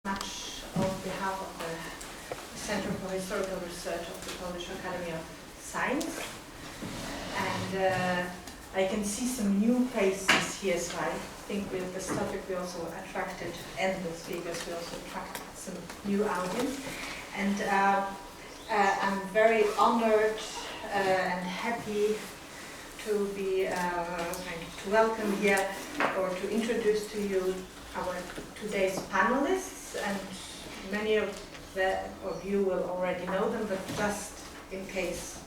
much on behalf of the Center for Historical Research of the Polish Academy of Science. And I can see some new faces here, so I think with this topic we also attracted, and the speakers, we also attracted some new audience. And I'm very honored and happy to be to welcome here or to introduce to you our today's panelists, and many of you will already know them, but just in case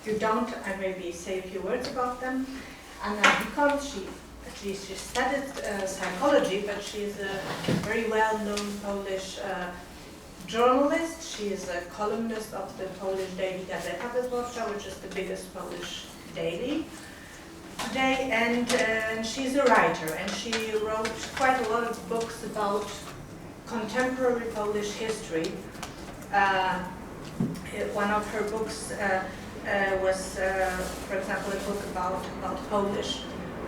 you don't, I maybe say a few words about them. Anna Bikont, she studied psychology, but she is a very well-known Polish journalist. She is a columnist of the Polish daily Gazeta Wyborcza, which is the biggest Polish daily today, and she's a writer, and she wrote quite a lot of books about contemporary Polish history. One of her books was, for example, a book about Polish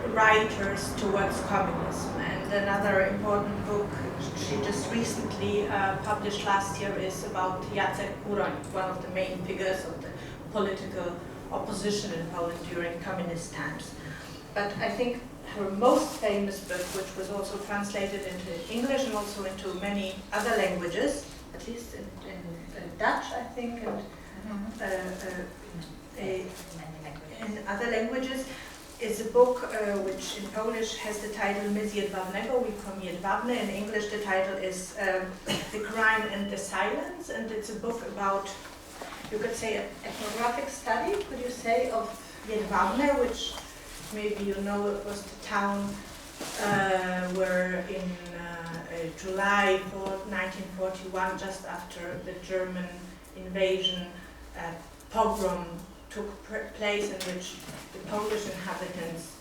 writers towards communism, and another important book she just recently published last year is about Jacek Kuroń, one of the main figures of the political opposition in Poland during communist times. But I think her most famous book, which was also translated into English and also into many other languages, at least in Dutch, I think, and in other languages, is a book which in Polish has the title My Jedwabnego, we call Jedwabne. In English the title is The Crime and the Silence, and it's a book about, you could say, an ethnographic study, could you say, of Jedwabne, which maybe you know it was the town where in July 1941, just after the German invasion, pogrom took place in which the Polish inhabitants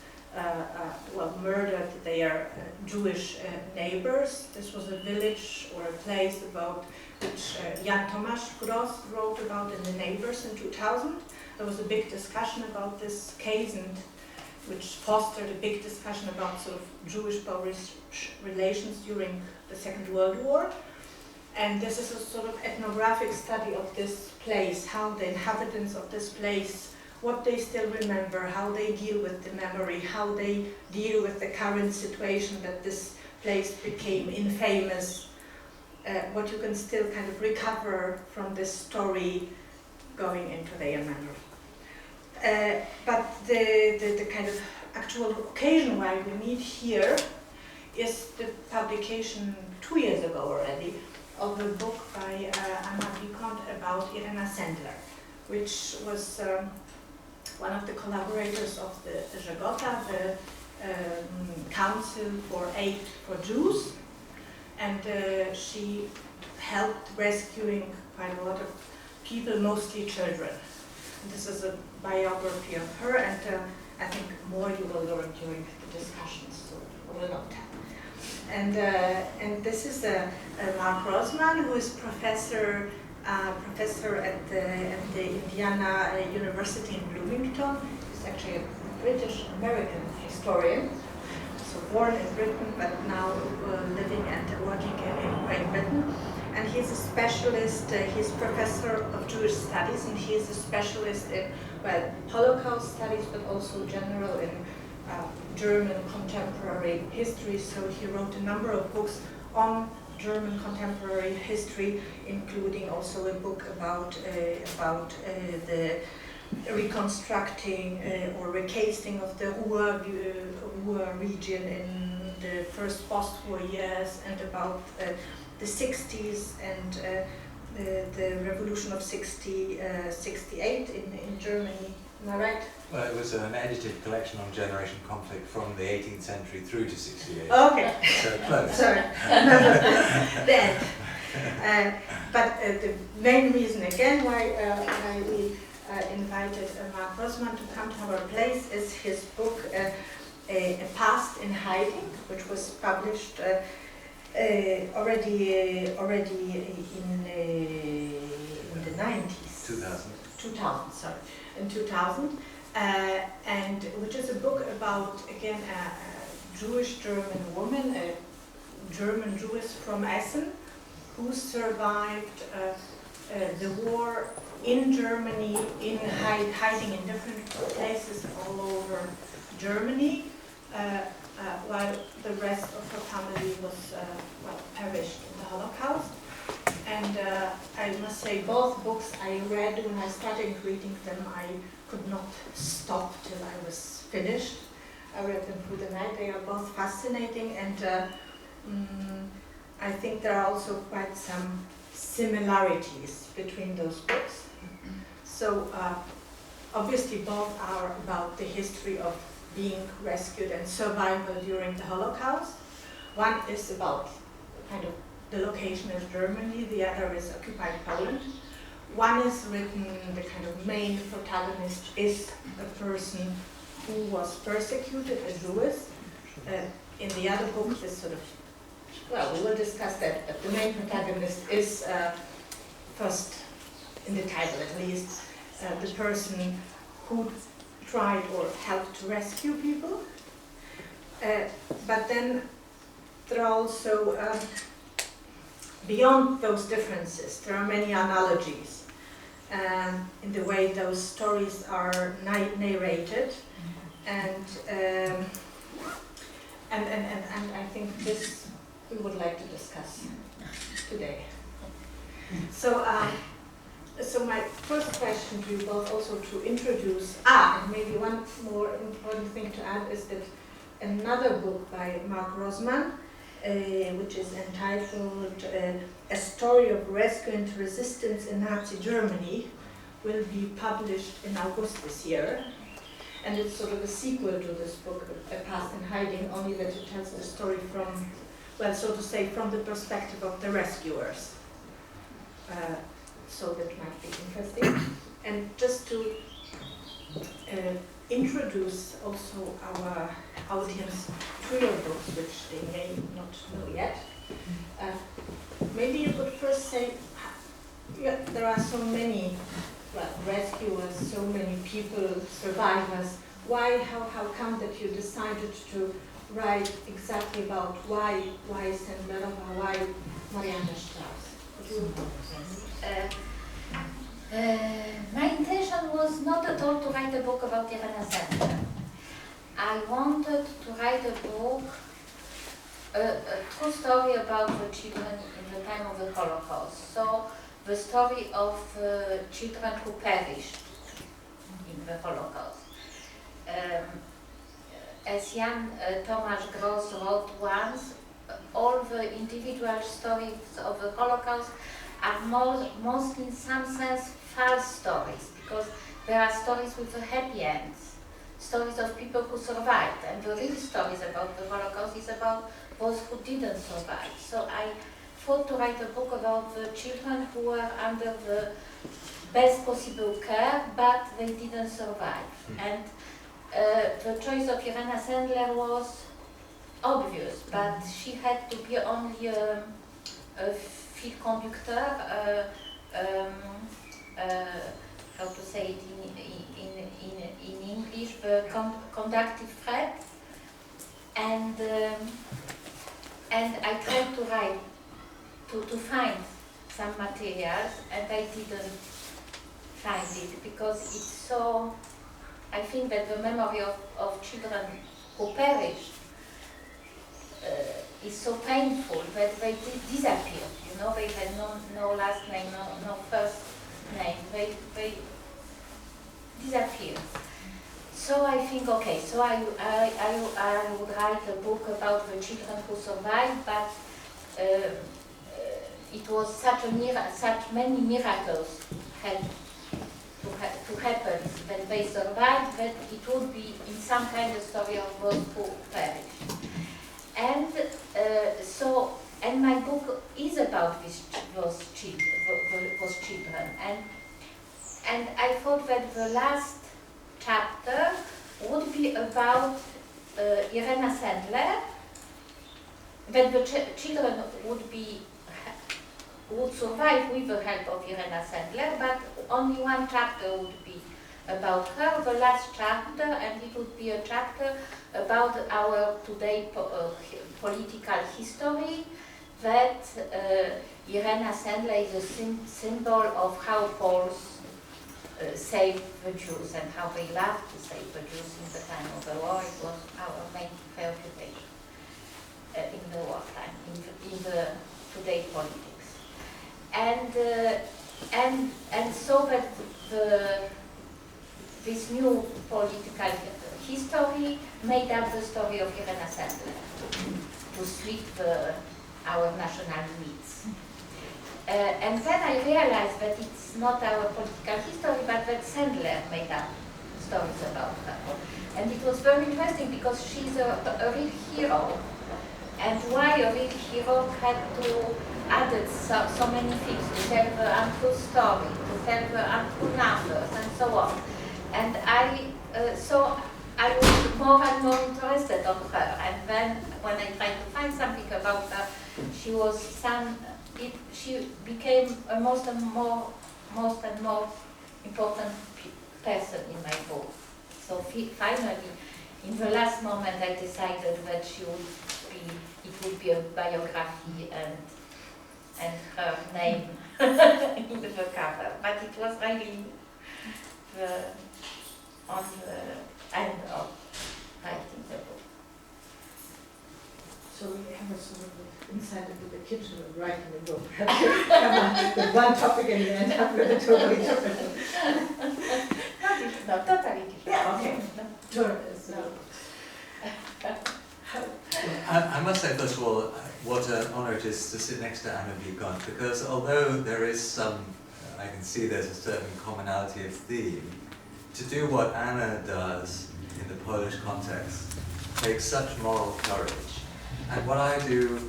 murdered their Jewish neighbors. This was a village or a place about which Jan Tomasz Gross wrote about in The Neighbors in 2000. There was a big discussion about this case, and which fostered a big discussion about sort of Jewish-Polish relations during the Second World War. And this is a sort of ethnographic study of this place, how the inhabitants of this place, what they still remember, how they deal with the memory, how they deal with the current situation that this place became infamous, what you can still kind of recover from this story going into their memory. But the kind of actual occasion why we meet here is the publication 2 years ago already of a book by Anna Bikont about Irena Sendler, which was one of the collaborators of the Żegota, the Council for Aid for Jews, and she helped rescuing quite a lot of people, mostly children. And this is a biography of her, and I think more you will learn during the discussions, so I will not tell. And this is Mark Roseman, who is professor at the Indiana University in Bloomington. He's actually a British-American historian, so born in Britain, but now living and working in Great Britain. And he's a specialist, he's professor of Jewish studies, and he is a specialist in, well, Holocaust studies, but also general in German contemporary history. So he wrote a number of books on German contemporary history, including also a book about the reconstructing or recasting of the Ruhr region in the first post-war years, and about the 60s and the revolution of 68 in Germany. Am I right? Well, it was an edited collection on generation conflict from the 18th century through to 68. Okay. So close. Sorry. Then. But the main reason, again, why we invited Mark Roseman to come to our place is his book, A Past in Hiding, which was published already in the 90s. 2000, sorry. In 2000, and which is a book about, again, a Jewish German woman, a German Jewess from Essen, who survived the war in Germany, hiding in different places all over Germany, while the rest of her family was perished in the Holocaust. And I must say, both books I read, when I started reading them, I could not stop till I was finished. I read them through the night. They are both fascinating, and I think there are also quite some similarities between those books. So obviously both are about the history of being rescued and survival during the Holocaust. One is about kind of the location is Germany, the other is occupied Poland. One is written, the kind of main protagonist is a person who was persecuted, a Jewess. In the other book, this sort of, well, we will discuss that, but the main protagonist is, first in the title at least, the person who tried or helped to rescue people. But then there are also, beyond those differences, there are many analogies in the way those stories are narrated, and I think this we would like to discuss today. So, so my first question to you both, also to introduce, and maybe one more important thing to add is that another book by Mark Roseman, which is entitled A Story of Rescue and Resistance in Nazi Germany, will be published in August this year. And it's sort of a sequel to this book, A Past in Hiding, only that it tells the story from, well, so to say, from the perspective of the rescuers. So that might be interesting. And just to introduce also our audience to your books, which they may not know yet. Maybe you could first say, yeah, there are so many rescuers, so many people, survivors. Why, how come that you decided to write exactly about why Sendlerowa, why Marianne Strauss? My intention was not at all to write a book about Irena Sendler. I wanted to write a book, a true story about the children in the time of the Holocaust. So the story of children who perished in the Holocaust. As Jan Tomasz Gross wrote once, all the individual stories of the Holocaust are mostly in some sense false stories, because there are stories with a happy ends, stories of people who survived, and the real stories about the Holocaust is about those who didn't survive. So I thought to write a book about the children who were under the best possible care, but they didn't survive. And the choice of Irena Sendler was obvious, but she had to be only a field conductor, how to say it in English, the conductive thread, and I tried to write, to find some materials, and I didn't find it because it's so. I think that the memory of children who perished is so painful that they disappeared. You know, they had no last name, no first name. They disappeared. So I think, okay, so I would write a book about the children who survived, but it was such many miracles had to happen when they survived that it would be in some kind of story of those who perished. And and my book is about those children, and I thought that the last chapter would be about Irena Sendler, that the children would survive with the help of Irena Sendler, but only one chapter would be about her, the last chapter, and it would be a chapter about our today political history, that Irena Sendler is a symbol of how Poles saved the Jews and how they loved to save the Jews in the time of the war. It was our main preoccupation in the wartime, in the today politics. And so that this new political history made up the story of Irena Sendler to suit our national needs. And then I realized that it's not our political history, but that Sendler made up stories about her. And it was very interesting because she's a real hero. And why a real hero had to add so many things, to tell the untrue story, to tell the untrue numbers, and so on. And so I was more and more interested on her. And then when I tried to find something about her, she became a most and more important person in my book. So finally, in the last moment, I decided that it would be a biography and her name in the cover. But it was really on the end of writing the book. So we have a sort of insight into the kitchen of writing the book. Come with one topic and you end up with a totally different one. No, totally different. Yeah, okay. I must say, first of all, what an honour it is to sit next to Anna Bikont, because although there is some, I can see there's a certain commonality of theme, to do what Anna does in the Polish context takes such moral courage. And what I do,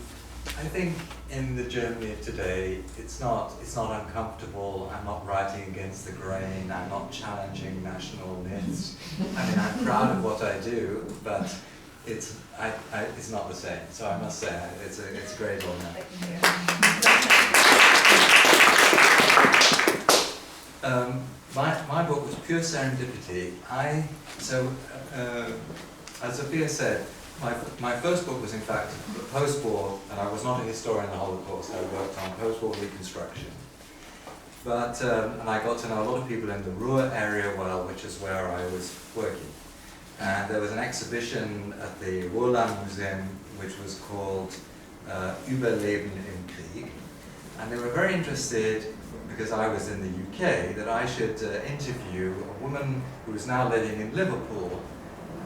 I think in the Germany of today, it's not uncomfortable. I'm not writing against the grain. I'm not challenging national myths. I mean, I'm proud of what I do, but it's not the same. So I must say, it's a great honour. My book was pure serendipity. As Sophia said, my first book was in fact post-war, and I was not a historian of the Holocaust. I worked on post-war reconstruction. But, and I got to know a lot of people in the Ruhr area well, which is where I was working. And there was an exhibition at the Ruhrland Museum which was called Überleben im Krieg. And they were very interested, because I was in the UK, that I should interview a woman who was now living in Liverpool,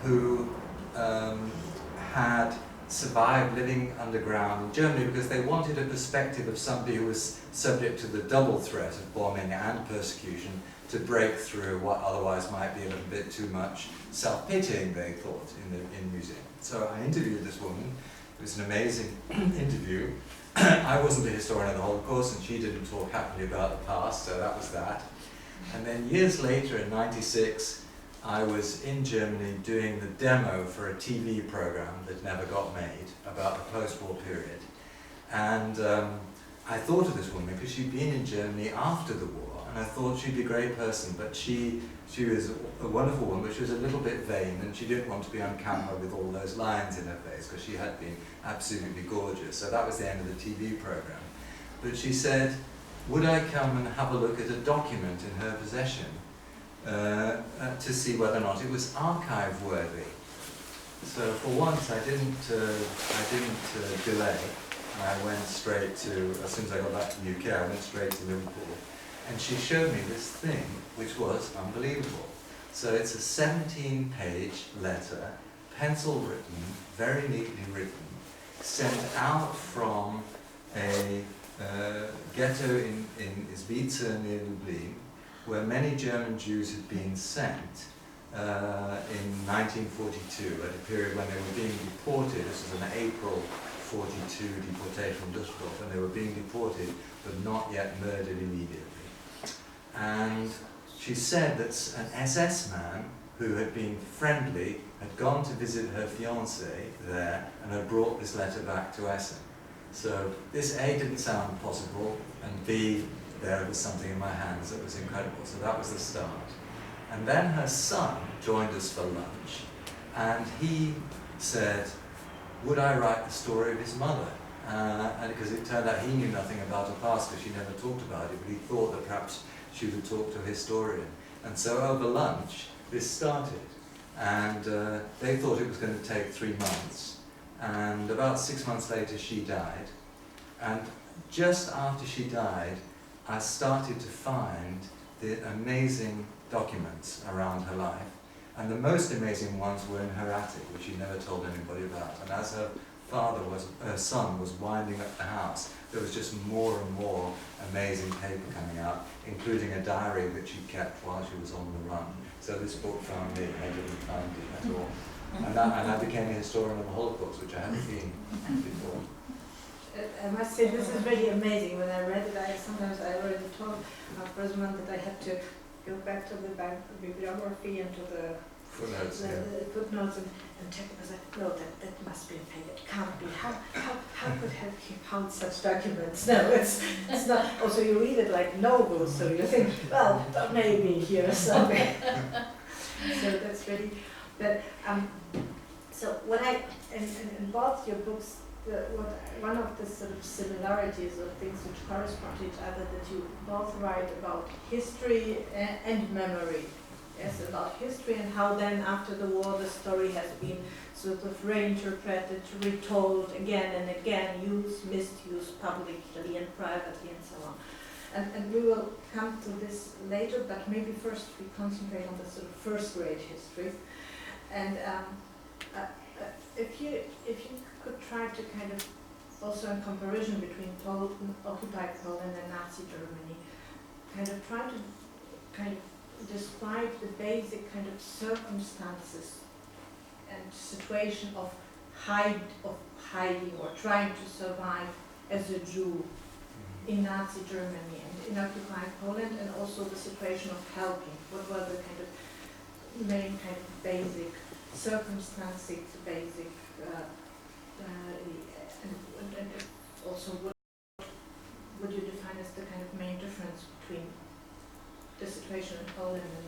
who had survived living underground in Germany, because they wanted a perspective of somebody who was subject to the double threat of bombing and persecution to break through what otherwise might be a little bit too much self-pitying, they thought, in music. So I interviewed this woman. It was an amazing interview. I wasn't a historian of the Holocaust, and she didn't talk happily about the past, so that was that. And then years later, in '96, I was in Germany doing the demo for a TV program that never got made about the post-war period. And I thought of this woman because she'd been in Germany after the war, and I thought she'd be a great person, but she was a wonderful woman, but she was a little bit vain, and she didn't want to be on camera with all those lines in her face, because she had been absolutely gorgeous. So that was the end of the TV program. But she said, would I come and have a look at a document in her possession to see whether or not it was archive worthy. So for once I didn't delay, and I went straight to, as soon as I got back to the UK, I went straight to Liverpool. And she showed me this thing, which was unbelievable. So it's a 17-page letter, pencil written, very neatly written, sent out from a ghetto in Izbica near Lublin, where many German Jews had been sent in 1942, at a period when they were being deported. This was an April 42 deportation from Düsseldorf, and they were being deported, but not yet murdered immediately. And she said that an SS man who had been friendly had gone to visit her fiancé there and had brought this letter back to Essen. So this A, didn't sound possible, and B, there was something in my hands that was incredible. So that was the start. And then her son joined us for lunch, and he said, would I write the story of his mother? and because it turned out he knew nothing about her past because she never talked about it, but he thought that perhaps she would talk to a historian. And so over lunch, this started, and they thought it was going to take 3 months, and about 6 months later she died, and just after she died, I started to find the amazing documents around her life, and the most amazing ones were in her attic, which she never told anybody about. And as her son was winding up the house, there was just more and more amazing paper coming out, including a diary that she kept while she was on the run. So this book found me, I didn't find it at all. And I became a historian of the Holocaust, which I hadn't been before. I must say this is really amazing. When I read it, I already told Mark Roseman that I had to go back to the bibliography and to the Footnotes, footnotes and check, because I know that must be a fake. It can't be. How could he found such documents? No, it's not. Also, you read it like novels, so you think, well, maybe here's something. So that's really. But so what in both your books, one of the sort of similarities or things which correspond to each other, that you both write about history and memory. Yes, about history and how then after the war the story has been sort of reinterpreted, retold again and again, used, misused publicly and privately and so on. And we will come to this later, but maybe first we concentrate on the sort of first grade history. And if you could try to kind of also in comparison between occupied Poland and Nazi Germany, kind of try to describe the basic kind of circumstances and situation of hiding or trying to survive as a Jew in Nazi Germany and in occupied Poland, and also the situation of helping. What were the kind of main kind of basic circumstances, basic and also what would you define as the kind of main difference between the situation in Poland and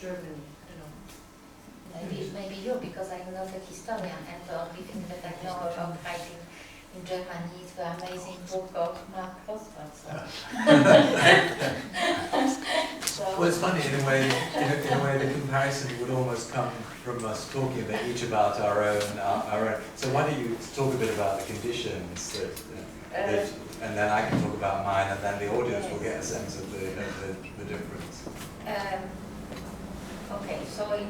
Germany? I don't know. Maybe you, because I'm not a historian, and the only thing that I know about writing in Germany is the amazing book of Mark Roseman. Well, it's funny in a way. The comparison would almost come from us talking about each about our own. So why don't you talk a bit about the conditions that and then I can talk about mine, and then the audience will get a sense of the difference. Okay, so in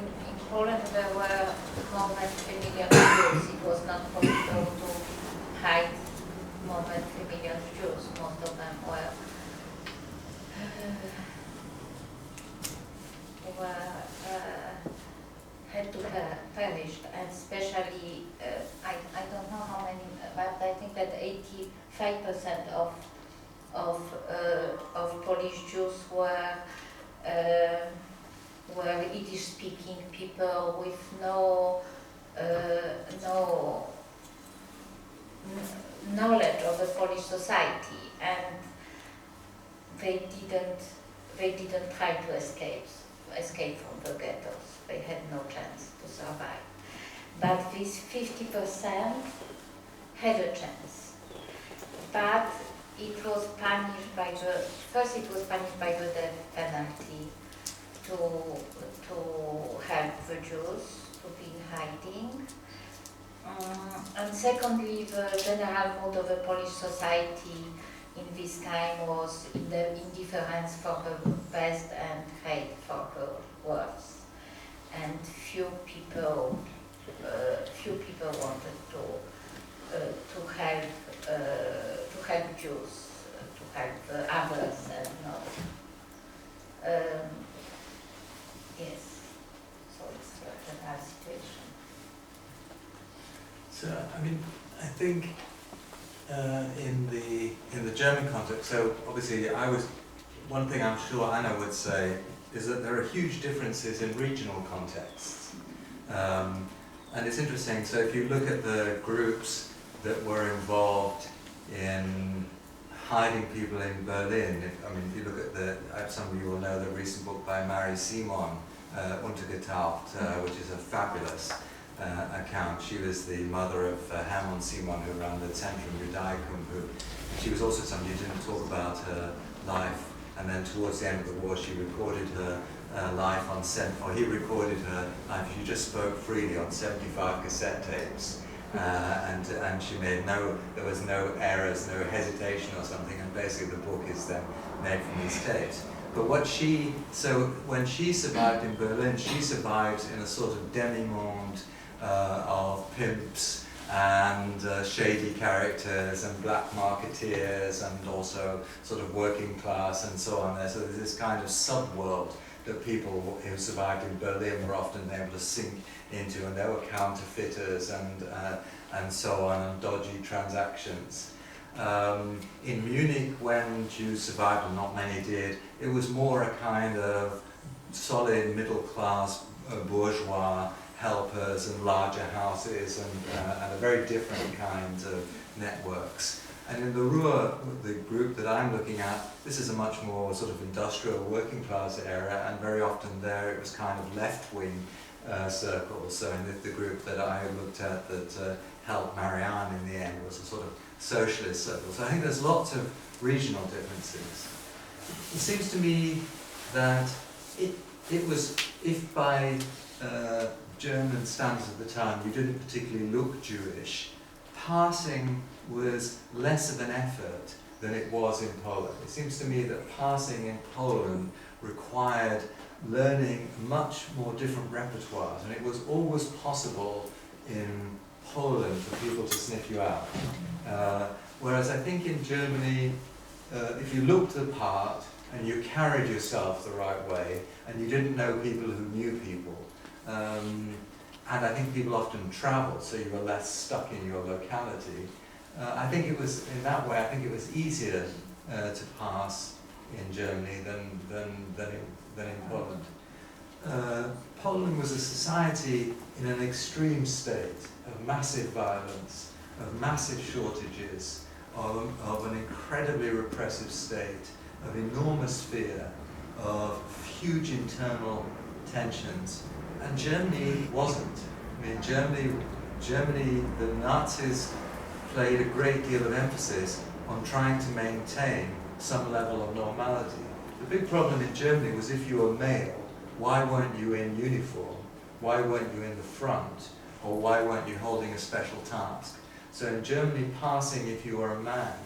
Poland there were more than 3 million Jews. It was not possible to hide more than 3 million Jews. Most of them had to perish, and especially I don't know how many, but I think that 85% of Polish Jews were Yiddish-speaking people with no knowledge of the Polish society, and they didn't try to escape from the ghettos. They had no chance to survive. But these 50% had a chance. But it was punished by the death penalty to help the Jews to be in hiding. And secondly, the general mood of the Polish society in this time was in the indifference for the best and hate for the worst. And few people wanted to help Jews, to help the others, and not. Yes, so it's a general situation. So I mean, I think in the German context. So obviously, one thing I'm sure Anna would say is that there are huge differences in regional contexts. And it's interesting, so if you look at the groups that were involved in hiding people in Berlin, if you look at some of you will know the recent book by Mary Simon, Untergetaucht, which is a fabulous account. She was the mother of Hermann Simon, who ran the Zentrum Judaicum, she was also somebody who didn't talk about her life, and then towards the end of the war she recorded her life on he recorded her life. She just spoke freely on 75 cassette tapes, and she made there was no errors, no hesitation or something, and basically the book is then made from these tapes. But when she survived in Berlin, she survived in a sort of demi-monde of pimps and shady characters and black marketeers and also sort of working class and so on there. So there's this kind of sub-world that people who survived in Berlin were often able to sink into, and there were counterfeiters and so on, and dodgy transactions. In Munich, when Jews survived, and not many did, it was more a kind of solid middle-class bourgeois helpers and larger houses and a very different kind of networks. And in the Ruhr, the group that I'm looking at, this is a much more sort of industrial working class area, and very often there it was kind of left-wing circles. So in the group that I looked at that helped Marianne in the end was a sort of socialist circle. So I think there's lots of regional differences. It seems to me that it was, if by German standards at the time you didn't particularly look Jewish, passing was less of an effort than it was in Poland. It seems to me that passing in Poland required learning much more different repertoires, and it was always possible in Poland for people to sniff you out. Whereas I think in Germany, if you looked the part and you carried yourself the right way, and you didn't know people who knew people, and I think people often traveled, so you were less stuck in your locality. I think it was, in that way, I think it was easier to pass in Germany than in Poland. Poland was a society in an extreme state of massive violence, of massive shortages, of an incredibly repressive state, of enormous fear, of huge internal tensions. And Germany wasn't. I mean, Germany, the Nazis played a great deal of emphasis on trying to maintain some level of normality. The big problem in Germany was if you were male, why weren't you in uniform? Why weren't you in the front? Or why weren't you holding a special task? So in Germany, passing if you were a man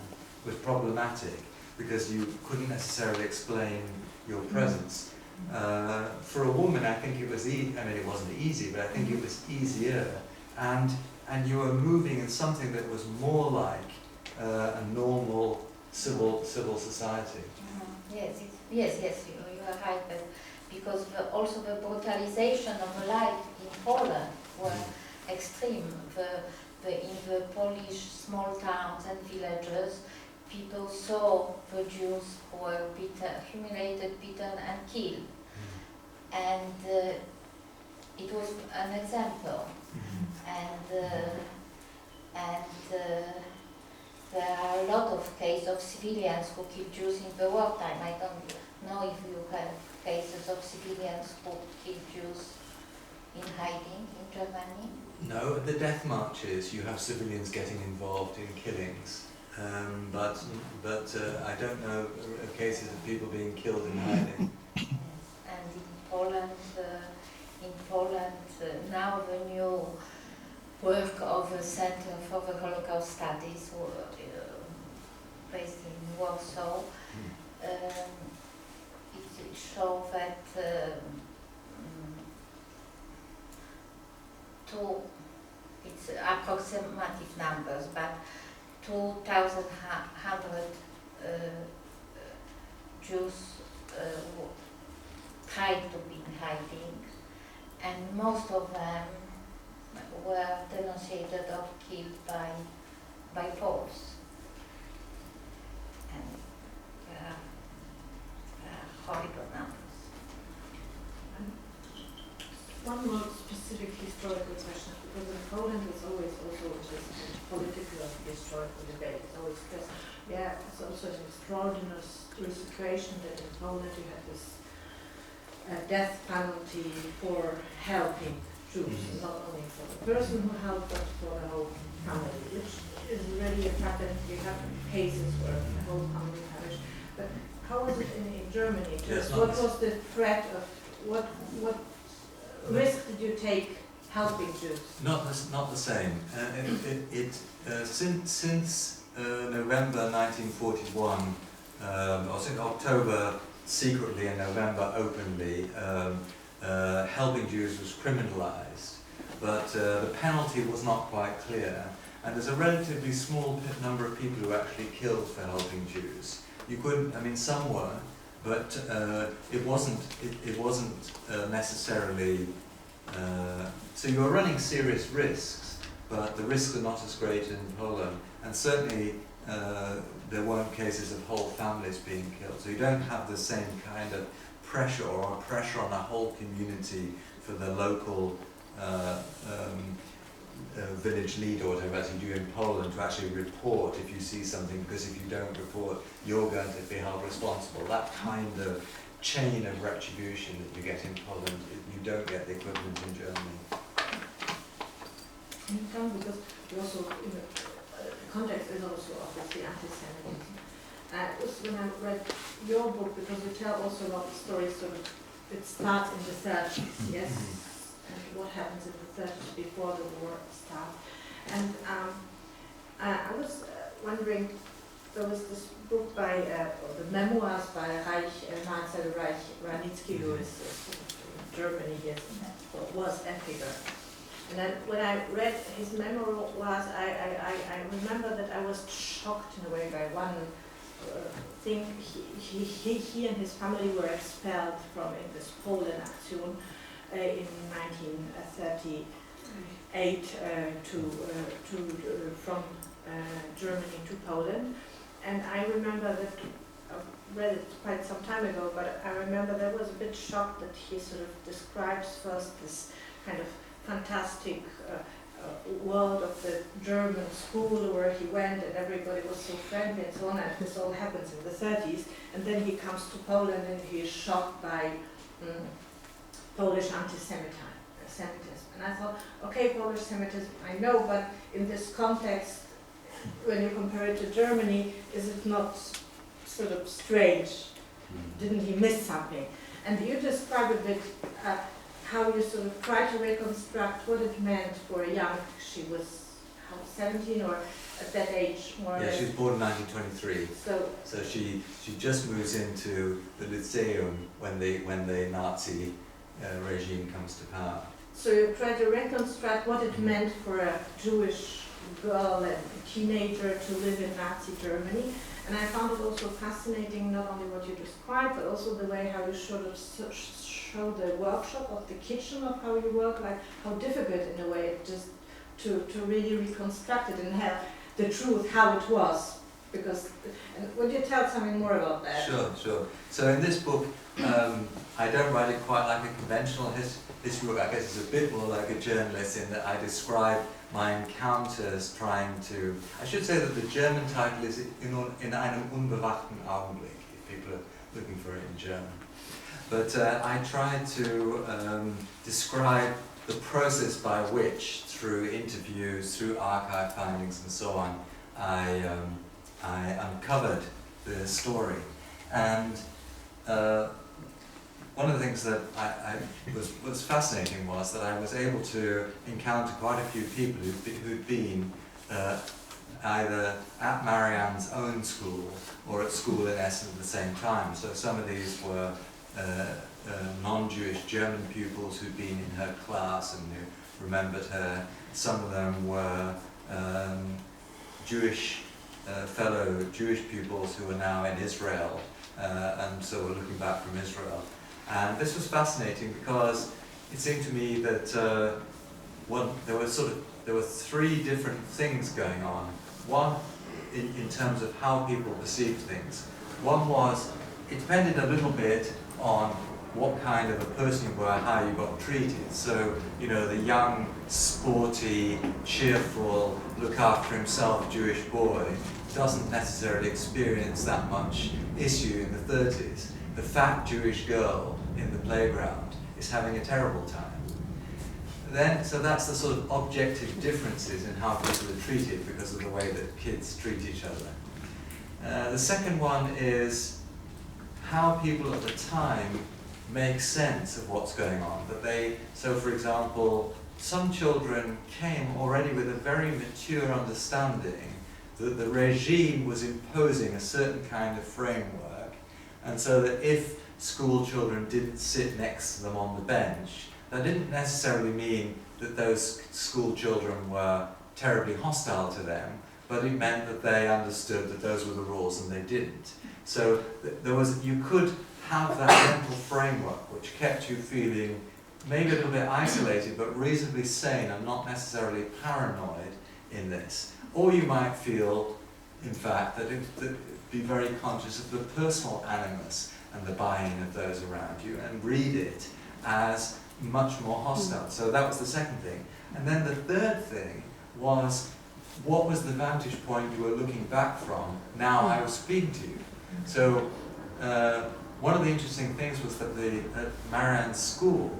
was problematic because you couldn't necessarily explain your presence. For a woman, I think it was I mean, it wasn't easy, but I think it was easier, and you were moving in something that was more like a normal civil society. Yes, you are right, but because also the brutalization of life in Poland were extreme. In the Polish small towns and villages, people saw the Jews who were humiliated, beaten and killed. And it was an example. And there are a lot of cases of civilians who killed Jews in the wartime. I don't know if you have cases of civilians who killed Jews in hiding in Germany. No, at the death marches you have civilians getting involved in killings. But I don't know of cases of people being killed in hiding. And in Poland, now the new work of the Center for the Holocaust Studies, based in Warsaw, it shows that it's approximative numbers, but 2,100 Jews tried to be in hiding, and most of them were denunciated or killed by Poles. And there are horrible numbers. One more specific historical question, because in Poland it's always also this political historical debate. It's always present. Yeah, it's also an extraordinary situation that in Poland you have this death penalty for helping Jews, not only for the person who helped, but for the whole family, which is really a fact that you have cases where the whole family perished. But how was it in Germany? Yes, What was the threat of, what risk did you take helping Jews? Not the same. Since November 1941, or since October secretly and November openly, helping Jews was criminalized, but the penalty was not quite clear. And there's a relatively small number of people who actually killed for helping Jews. You couldn't, I mean, some were, but it wasn't necessarily. So you were running serious risks, but the risks are not as great in Poland, and certainly there weren't cases of whole families being killed. So you don't have the same kind of pressure or pressure on a whole community for the local village leader or whatever, as you do in Poland, to actually report if you see something, because if you don't report, you're going to be held responsible. That kind of chain of retribution that you get in Poland, you don't get the equivalent in Germany. You can, because you also, the context is also obviously anti-Semitism. When I read your book, because you tell also a lot of stories, sort of, it starts in the 30s, yes? And what happens in the 30s before the war starts. And I was wondering, there was this book by, or the memoirs by Marcel Ranitzky, who is in Germany, yes, or was a figure. And then when I read his memoirs, I remember that I was shocked in a way by one thing. He and his family were expelled from this Poland Aktion in 1938 from Germany to Poland. And I remember that, I read it quite some time ago, but I remember that I was a bit shocked that he sort of describes first this kind of fantastic world of the German school where he went and everybody was so friendly and so on, and this all happens in the 30s, and then he comes to Poland and he is shocked by Polish anti-Semitism. And I thought, okay, Polish Semitism, I know, but in this context, when you compare it to Germany, is it not sort of strange? Didn't he miss something? And you describe a bit how you sort of try to reconstruct what it meant for a young, she was, how, 17 or at that age more or less? Yeah, she was born in 1923. So she just moves into the Lyceum when the Nazi regime comes to power. So you try to reconstruct what it meant for a Jewish girl and teenager to live in Nazi Germany. And I found it also fascinating, not only what you described, but also the way how you sort of show the workshop of the kitchen of how you work, like how difficult in a way just to really reconstruct it and have the truth, how it was. Because, and would you tell something more about that? Sure. So in this book, I don't write it quite like a conventional history book. I guess it's a bit more like a journalist in that I describe my encounters trying to... I should say that the German title is in einem unbewachten Augenblick, if people are looking for it in German. But I tried to describe the process by which, through interviews, through archive findings and so on, I uncovered the story. And one of the things that was fascinating was that I was able to encounter quite a few people who'd been either at Marianne's own school or at school in Essen at the same time. So some of these were non-Jewish German pupils who'd been in her class and who remembered her. Some of them were fellow Jewish pupils who are now in Israel, and so were looking back from Israel. And this was fascinating because it seemed to me that there were three different things going on. One, in terms of how people perceived things. One was, it depended a little bit on what kind of a person you were, how you got treated. So, you know, the young, sporty, cheerful, look after himself Jewish boy doesn't necessarily experience that much issue in the 30s. The fat Jewish girl in the playground is having a terrible time. then, so that's the sort of objective differences in how people are treated because of the way that kids treat each other. The second one is how people at the time make sense of what's going on. So for example, some children came already with a very mature understanding that the regime was imposing a certain kind of framework, and so that if school children didn't sit next to them on the bench, that didn't necessarily mean that those school children were terribly hostile to them, but it meant that they understood that those were the rules and they didn't. So you could have that mental framework which kept you feeling maybe a little bit isolated but reasonably sane and not necessarily paranoid in this. Or you might feel, in fact, that be very conscious of the personal animus and the buy-in of those around you and read it as much more hostile. So that was the second thing. And then the third thing was, what was the vantage point you were looking back from now I was speaking to you? So one of the interesting things was that at Marianne's school,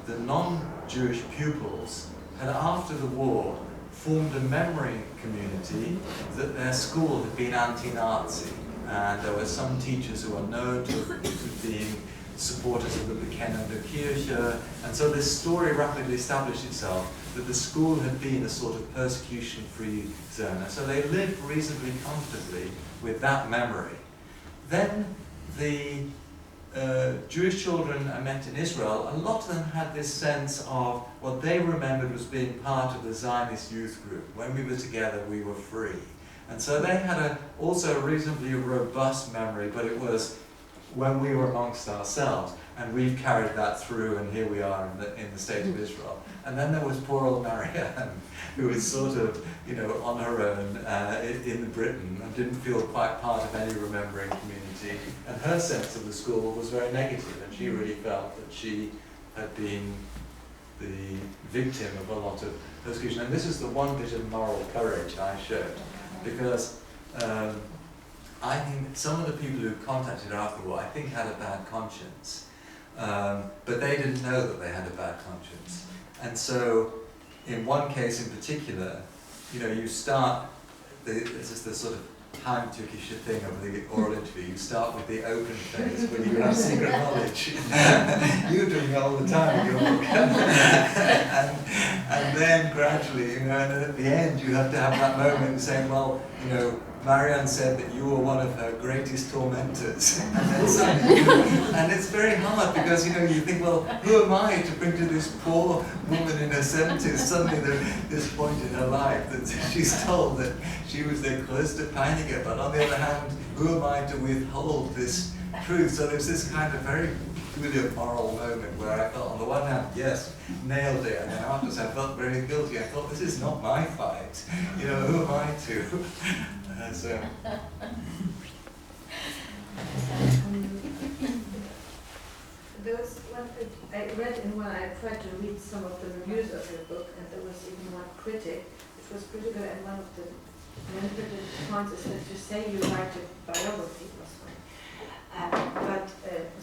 the non-Jewish pupils had, after the war, formed a memory community that their school had been anti-Nazi, and there were some teachers who are known to being supporters of the Bekennende Kirche, and so this story rapidly established itself that the school had been a sort of persecution-free zone, and so they lived reasonably comfortably with that memory. Then the Jewish children I met in Israel, a lot of them had this sense of what they remembered was being part of the Zionist youth group. When we were together, we were free. And so they had also a reasonably robust memory, but it was when we were amongst ourselves, and we've carried that through, and here we are in the state of Israel. And then there was poor old Marianne, who was sort of, on her own in Britain and didn't feel quite part of any remembering community. And her sense of the school was very negative, and she really felt that she had been the victim of a lot of persecution. And this is the one bit of moral courage I showed, because I think some of the people who contacted her after the war, I think, had a bad conscience. But they didn't know that they had a bad conscience. And so, in one case in particular, you start, this is the sort of heimtückische thing of the oral interview, you start with the open phase when you have secret knowledge. You're doing it all the time in your book. and then gradually, and at the end you have to have that moment saying, well, Marianne said that you were one of her greatest tormentors. And it's very hard because, you think, well, who am I to bring to this poor woman in her 70s suddenly this point in her life that she's told that she was the größte Peiniger, but on the other hand, who am I to withhold this truth? So there's this kind of very peculiar moral moment where I felt, on the one hand, yes, nailed it, and then afterwards I felt very guilty. I thought, this is not my fight. Who am I to? There was one I read in one, I tried to read some of the reviews of your book, and there was even one critic, which was critical, and one of the critical points is that you say you write a biography,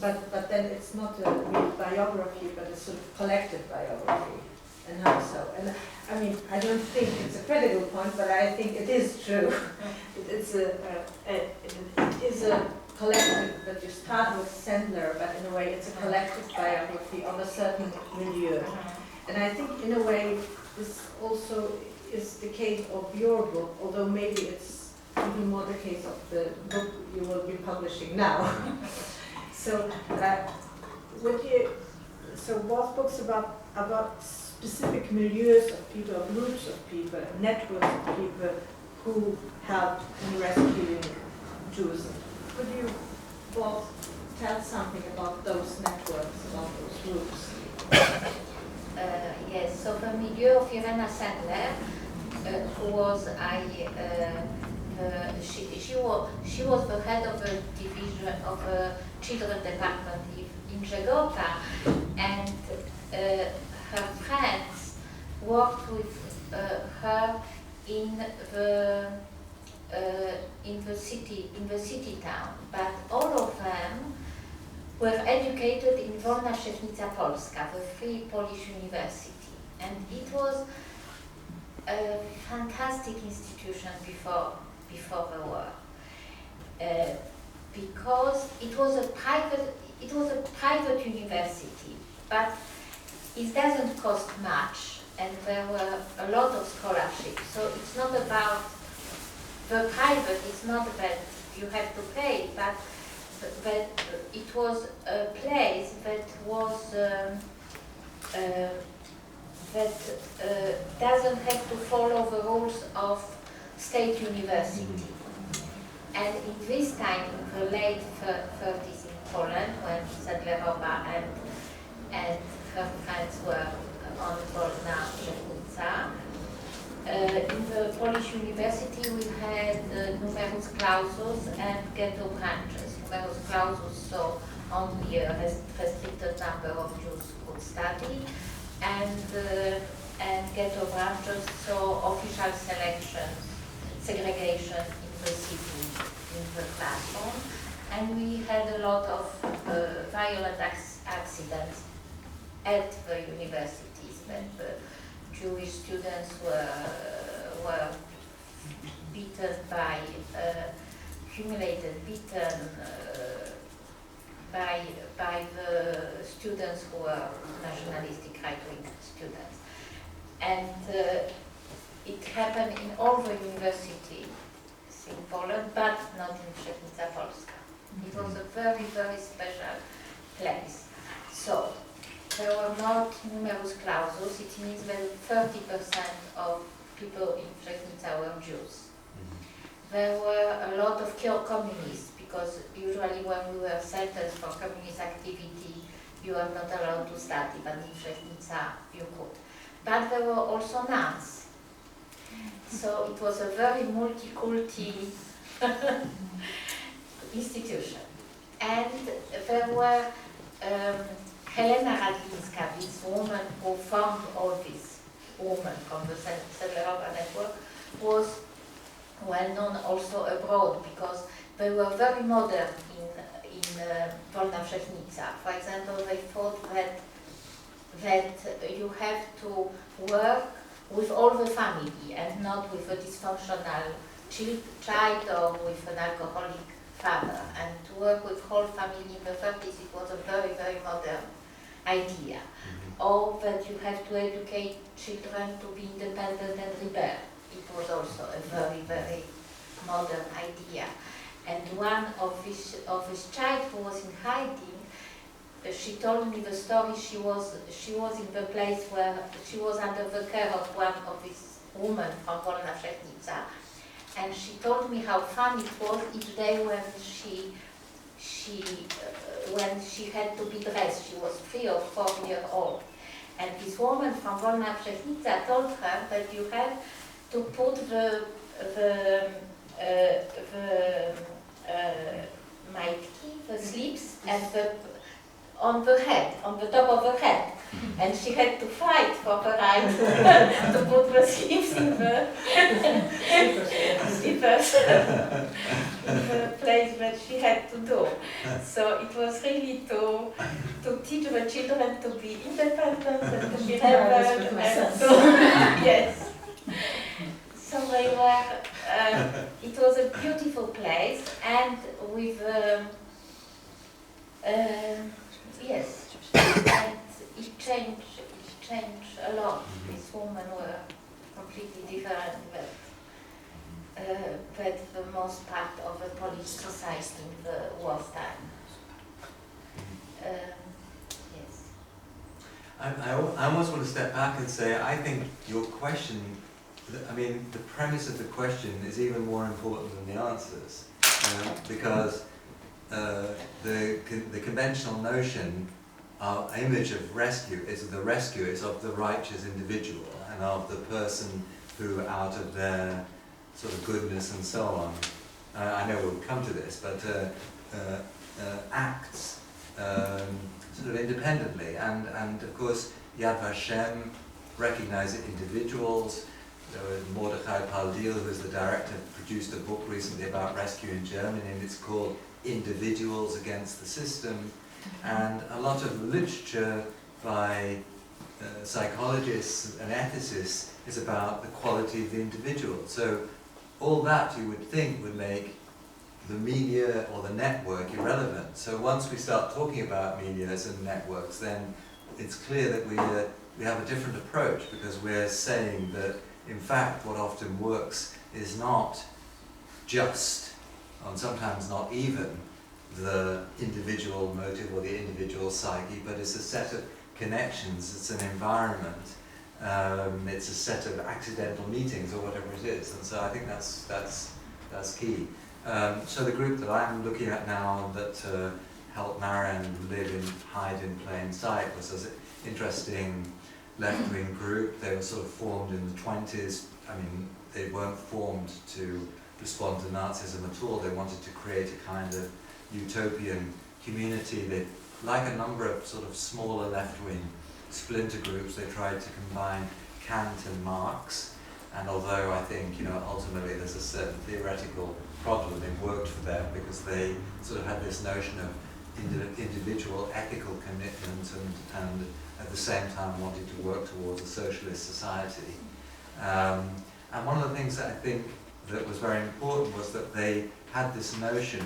but then it's not a real biography, but a sort of collective biography. And how so? And I mean, I don't think it's a critical point, but I think it is true. It is a collective, but you start with Sendler, but in a way it's a collective biography of a certain milieu. And I think in a way this also is the case of your book, although maybe it's even more the case of the book you will be publishing now. So both books about specific milieus of people, groups of people, networks of people who helped in rescuing Jews. Could you both tell something about those networks, about those groups? Yes, so the milieu of Irena Sendler, who was she was the head of a division of a children department in Żegota, and her friends worked with her in the city town, but all of them were educated in Wolna Szewnica Polska, the Free Polish University, And it was a fantastic institution before the war, because it was a private university, but it doesn't cost much, and there were a lot of scholarships. So it's not about the private. It's not that you have to pay, but it was a place that was doesn't have to follow the rules of state university. And in this time, in the late 30s in Poland, when Sendlerowa and her friends were on Wolna Żegota, in the Polish university we had numerus clausus and ghetto branches. Numerus clausus, so only a restricted number of Jews could study, and ghetto branches, so official selections, segregation in the city, in the classroom. And we had a lot of violent accidents at the universities, that the Jewish students were beaten by, beaten by the students who were nationalistic right-wing students. And it happened in all the universities in Poland, but not in Żegota Polska. It was a very, very special place. So there were not numerus clausus. It means that 30% of people in Żegota were Jews. There were a lot of communists, because usually when we were sentenced for communist activity, you were not allowed to study, but in Żegota you could. But there were also nuns. So it was a very multi-culti institution. And there were Helena Radlinska, this woman who formed all these women from the Sendlerowa network, was well known also abroad, because they were very modern in Wolna Żegota. For example, they thought that you have to work with all the family and not with a dysfunctional child or with an alcoholic father. And to work with whole family in the 30s, it was a very, very modern idea. Or that you have to educate children to be independent and rebel. It was also a very, very modern idea. And one of this child who was in hiding, she told me the story. She was in the place where she was under the care of one of these women from Wolna Żegota, and she told me how fun it was each day when she had to be dressed. She was 3 or 4 years old, and this woman from Wolna Żegota told her that you have to put the majtki, the sleeves, and on the head, on the top of the head. And she had to fight for the right to put the sleeves in the slippers in the place that she had to do. So it was really to teach the children to be independent and to be rebel and to yes. So they were. It was a beautiful place, and with yes, and it changed a lot. These women were completely different than the most part of the Polish society in the wartime. Yes. I almost want to step back and say, I think your question, I mean, the premise of the question is even more important than the answers, because the conventional notion, our image of rescue is the rescue is of the righteous individual and of the person who, out of their sort of goodness and so on, I know we'll come to this, but acts sort of independently, and of course Yad Vashem recognizes individuals. There was Mordechai Paldil, who is the director, produced a book recently about rescue in Germany, and it's called Individuals Against the System. And a lot of literature by psychologists and ethicists is about the quality of the individual. So all that you would think would make the media or the network irrelevant. So once we start talking about medias and networks, then it's clear that we have a different approach, because we're saying that in fact what often works is not just, and sometimes not even, the individual motive or the individual psyche, but it's a set of connections, it's an environment, it's a set of accidental meetings or whatever it is. And so I think that's key. So the group that I'm looking at now that helped Marianne live and hide in plain sight was an interesting left-wing group. They were sort of formed in the 20s. I mean, they weren't formed to respond to Nazism at all. They wanted to create a kind of utopian community. They, like a number of sort of smaller left-wing splinter groups, they tried to combine Kant and Marx. And although I think, ultimately there's a certain theoretical problem, it worked for them because they sort of had this notion of individual ethical commitment and at the same time wanted to work towards a socialist society. And one of the things that I think that was very important was that they had this notion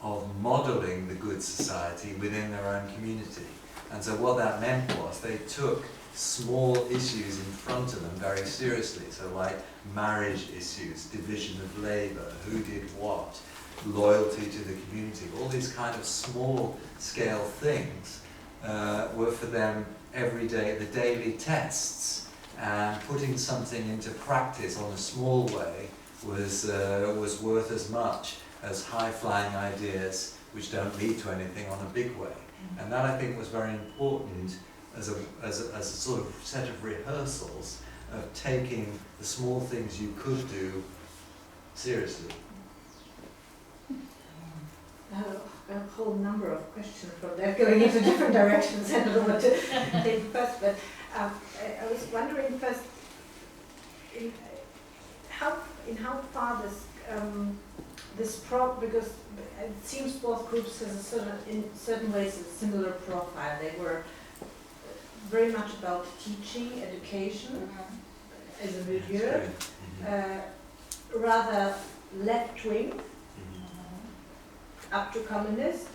of modeling the good society within their own community. And so what that meant was they took small issues in front of them very seriously. So like marriage issues, division of labor, who did what, loyalty to the community, all these kind of small scale things were for them every day, the daily tests. And putting something into practice on a small way was worth as much as high-flying ideas which don't lead to anything on a big way. And that I think was very important as a sort of set of rehearsals of taking the small things you could do seriously. I have a whole number of questions from that going into different directions. I don't know what to take first, but I was wondering first in how far this because it seems both groups has in certain ways a similar profile. They were very much about teaching, education as a milieu, rather left-wing, up to communist.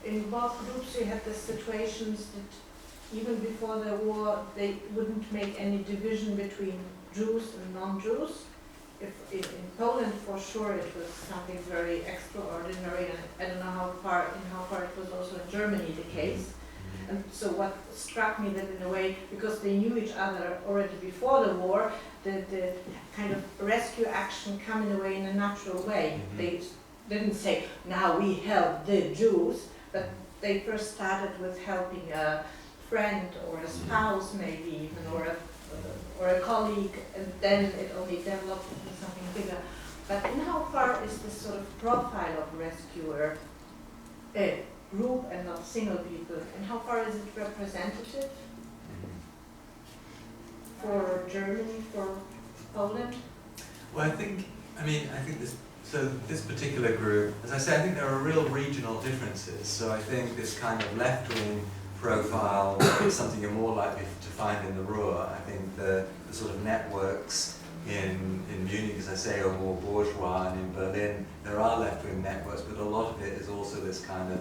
In both groups you had the situations that even before the war they wouldn't make any division between Jews and non-Jews. If in Poland for sure it was something very extraordinary, and I don't know how far it was also in Germany the case. And so what struck me that in a way, because they knew each other already before the war, the kind of rescue action come in a way in a natural way. They didn't say, now we help the Jews, but they first started with helping a friend or a spouse maybe even, or a colleague, and then it only developed into something bigger. But in how far is this sort of profile of rescuer a group and not single people, and how far is it representative for Germany, for Poland? Well, I think this particular group, as I say, I think there are real regional differences. So I think this kind of left-wing profile is something you're more likely to find in the Ruhr. I think the sort of networks in Munich, as I say, are more bourgeois, and in Berlin there are left-wing networks, but a lot of it is also this kind of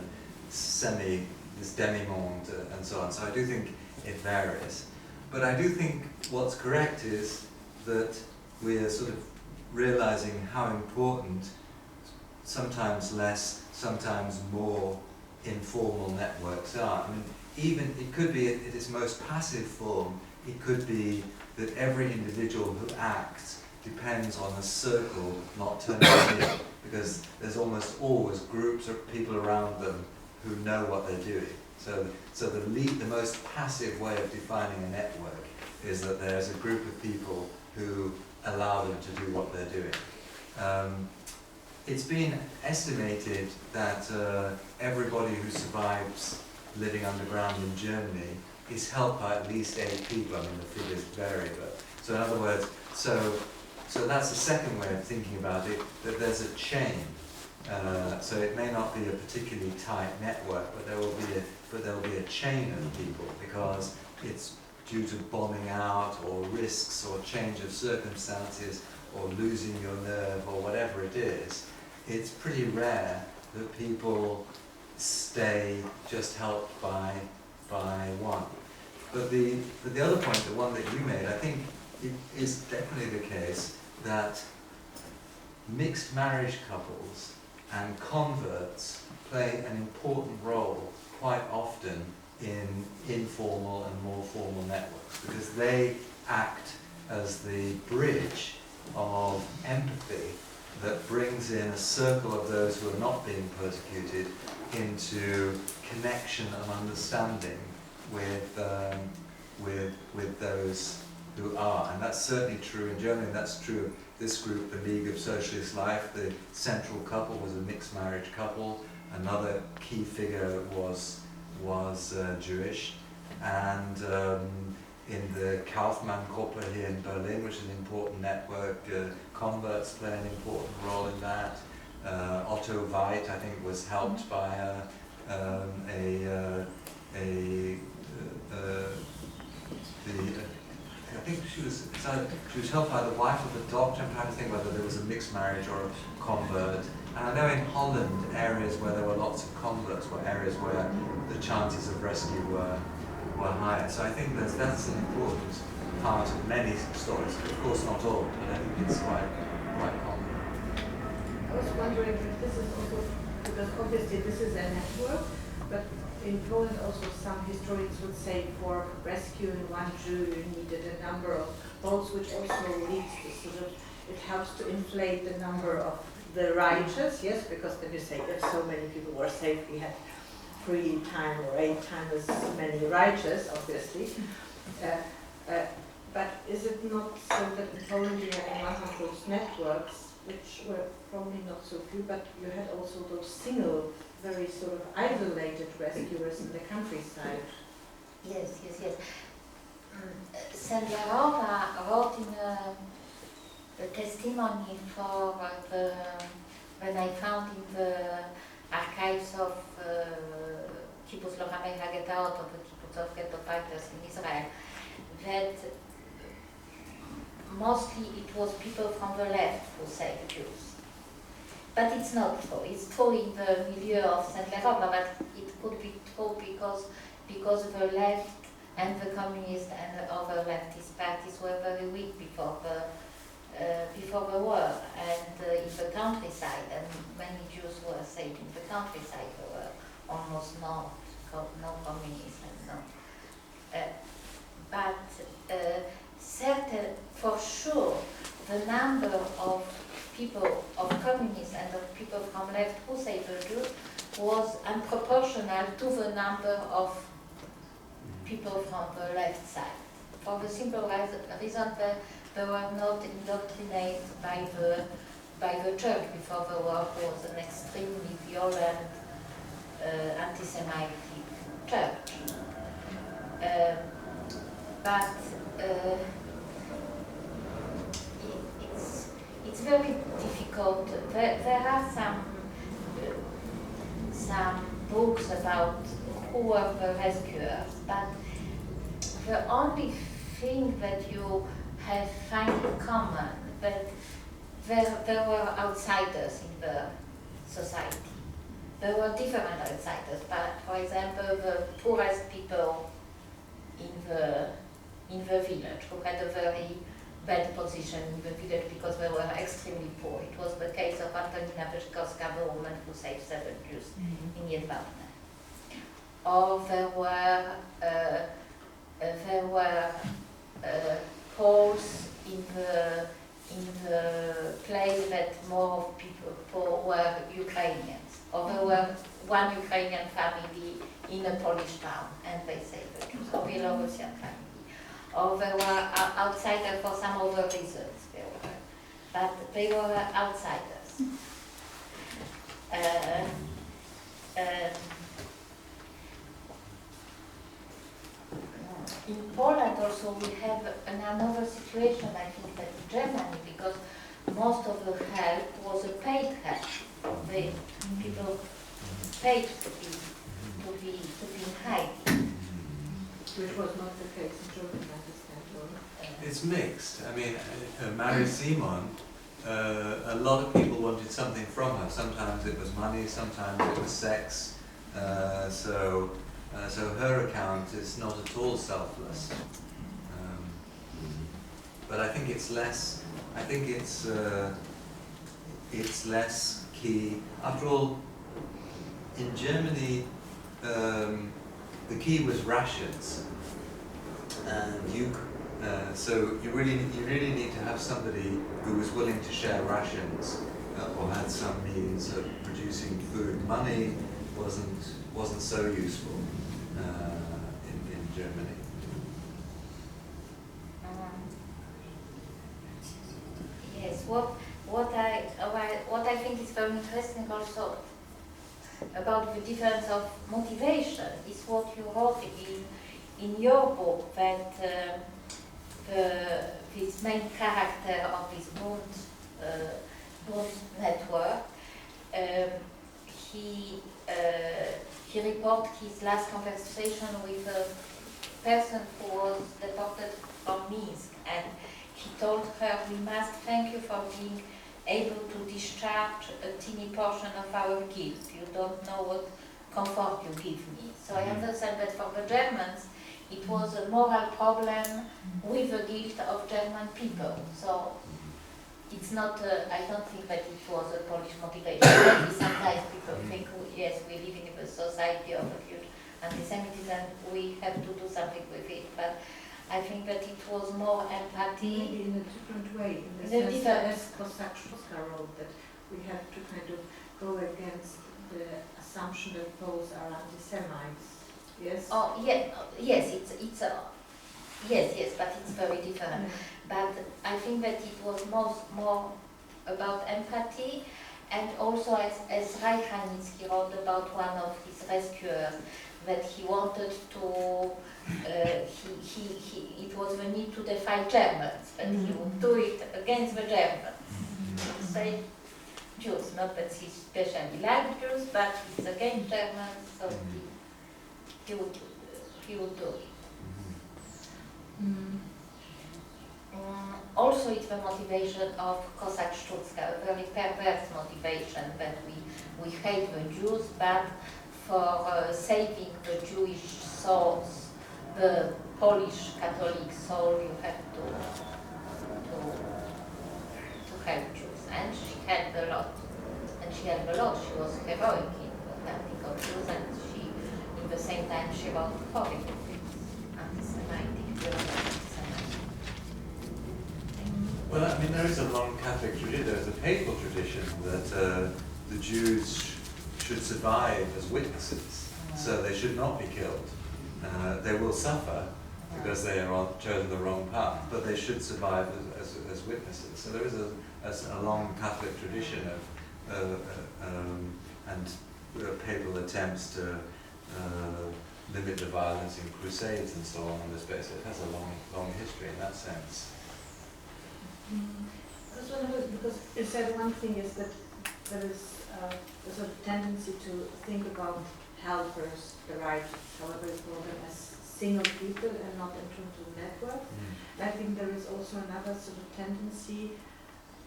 this demi-monde and so on. So I do think it varies. But I do think what's correct is that we are sort of realizing how important sometimes less, sometimes more informal networks are. I mean, even it could be in its most passive form, it could be that every individual who acts depends on a circle not turning in, because there's almost always groups of people around them who know what they're doing. So the most passive way of defining a network is that there's a group of people who allow them to do what they're doing. It's been estimated that everybody who survives living underground in Germany is helped by at least 8 people. I mean, the figures vary, but so in other words, so that's the second way of thinking about it, that there's a chain. So it may not be a particularly tight network, but there will be a chain of people, because it's due to bombing out or risks or change of circumstances or losing your nerve or whatever it is. It's pretty rare that people stay just helped by one. But the other point, the one that you made, I think it is definitely the case that mixed marriage couples and converts play an important role quite often in informal and more formal networks, because they act as the bridge of empathy that brings in a circle of those who are not being persecuted into connection and understanding with those who are. And that's certainly true in Germany, and that's true of this group, the League of Socialist Life. The central couple was a mixed marriage couple. Another key figure was Jewish. And in the Kaufmann-Gruppe here in Berlin, which is an important network, converts play an important role in that. Otto Weid, I think, was helped by I think she was helped by the wife of a doctor. I'm trying to think whether there was a mixed marriage or a convert. And I know in Holland, areas where there were lots of converts were areas where the chances of rescue were higher. So I think that's an important part of many stories. Of course, not all, but I think it's quite common. I was wondering if this is also, because obviously this is a network, but in Poland also some historians would say for rescuing one Jew you needed a number of boats, which also leads to sort of, it helps to inflate the number of the righteous, yes, because then you say if so many people were saved, we had 3 times or 8 times as many righteous, obviously. But is it not so that in Poland you had one of those networks, which were probably not so few, but you had also those single, very sort of isolated rescuers in the countryside? Yes. Sendlerova wrote in the testimony for when I found in the archives of Kibbutz Lochamei HaGetaot, of the Kibbutz of Ghetto fighters in Israel, that mostly it was people from the left who saved Jews. But it's not true. It's true in the milieu of Sendlerova, but it could be true because the left and the communist and the other leftist parties were very weak before the war, and in the countryside, and many Jews were saved in the countryside. There were almost no communists and no. But certain, for sure, the number of people, of communists and of people from left who saved the Jews was unproportional to the number of people from the left side. For the simple reason that they were not indoctrinated by the church before the war, who was an extremely violent anti-Semitic church. But it's very difficult. There are some books about who were the rescuers, but the only thing that you have find in common that there were outsiders in the society. There were different outsiders, but for example, the poorest people in the village who had a very bad position in the village because they were extremely poor. It was the case of Antonina Wyszkowska, the woman who saved 7 Jews in Jedwabne. Or there were Poles in the place that more of people were Ukrainians. Or there were one Ukrainian family in a Polish town and they saved the Jews, or Belarusian family. Or they were outsiders for some other reasons, but they were outsiders. In Poland also we have another situation, I think, that in Germany, because most of the help was a paid help. the people paid to be in hiding. Which was not the case in Germany, I understand. Or, It's mixed. I mean, Mary Simon, a lot of people wanted something from her. Sometimes it was money, sometimes it was sex. So her account is not at all selfless. But I think it's less. I think it's less key. After all, in Germany, the key was rations, and so you really need to have somebody who was willing to share rations or had some means of producing food. Money wasn't so useful in Germany. Yes, what I think is very interesting also about the difference of motivation is what you wrote in your book, that this main character of this Bund network, he reported his last conversation with a person who was deported from Minsk, and he told her, "We must thank you for being able to discharge a teeny portion of our guilt. You don't know what comfort you give me." So I understand that for the Germans it was a moral problem with the guilt of German people. So it's not, I don't think that it was a Polish motivation. Maybe sometimes people think, yes, we live in a society of a huge anti-Semitism, we have to do something with it. But I think that it was more empathy. maybe in a different way, in the sense that, as Kosacz-Szulska wrote, that we have to kind of go against the assumption that Poles are anti-Semites. Yes. Oh, yeah, yes, yes, but it's very different. But I think that it was more about empathy, and also as Reichanitsky wrote about one of his rescuers, that he wanted to. It was the need to defy Germans, but he would do it against the Germans. Say Jews, not that he especially liked Jews, but he's against Germans, so he would do it. Also, it's the motivation of Kosacz-Szulska, a very perverse motivation that we hate the Jews, but for saving the Jewish souls, the Polish Catholic soul, you have to help Jews. And she helped a lot. She was heroic in the helping of Jews, and she, in the same time, she wrote horrible things, anti-Semitic. Well, I mean, there is a long Catholic tradition, there's a papal tradition that the Jews should survive as witnesses, so they should not be killed. They will suffer because they are chosen the wrong path, but they should survive as witnesses. So there is a long Catholic tradition of and papal attempts to limit the violence in crusades and so on this basis. It has a long history in that sense. I was wondering, because you said one thing is that there is a sort of tendency to think about helpers, the right, however you call them, as single people and not in terms of networks. I think there is also another sort of tendency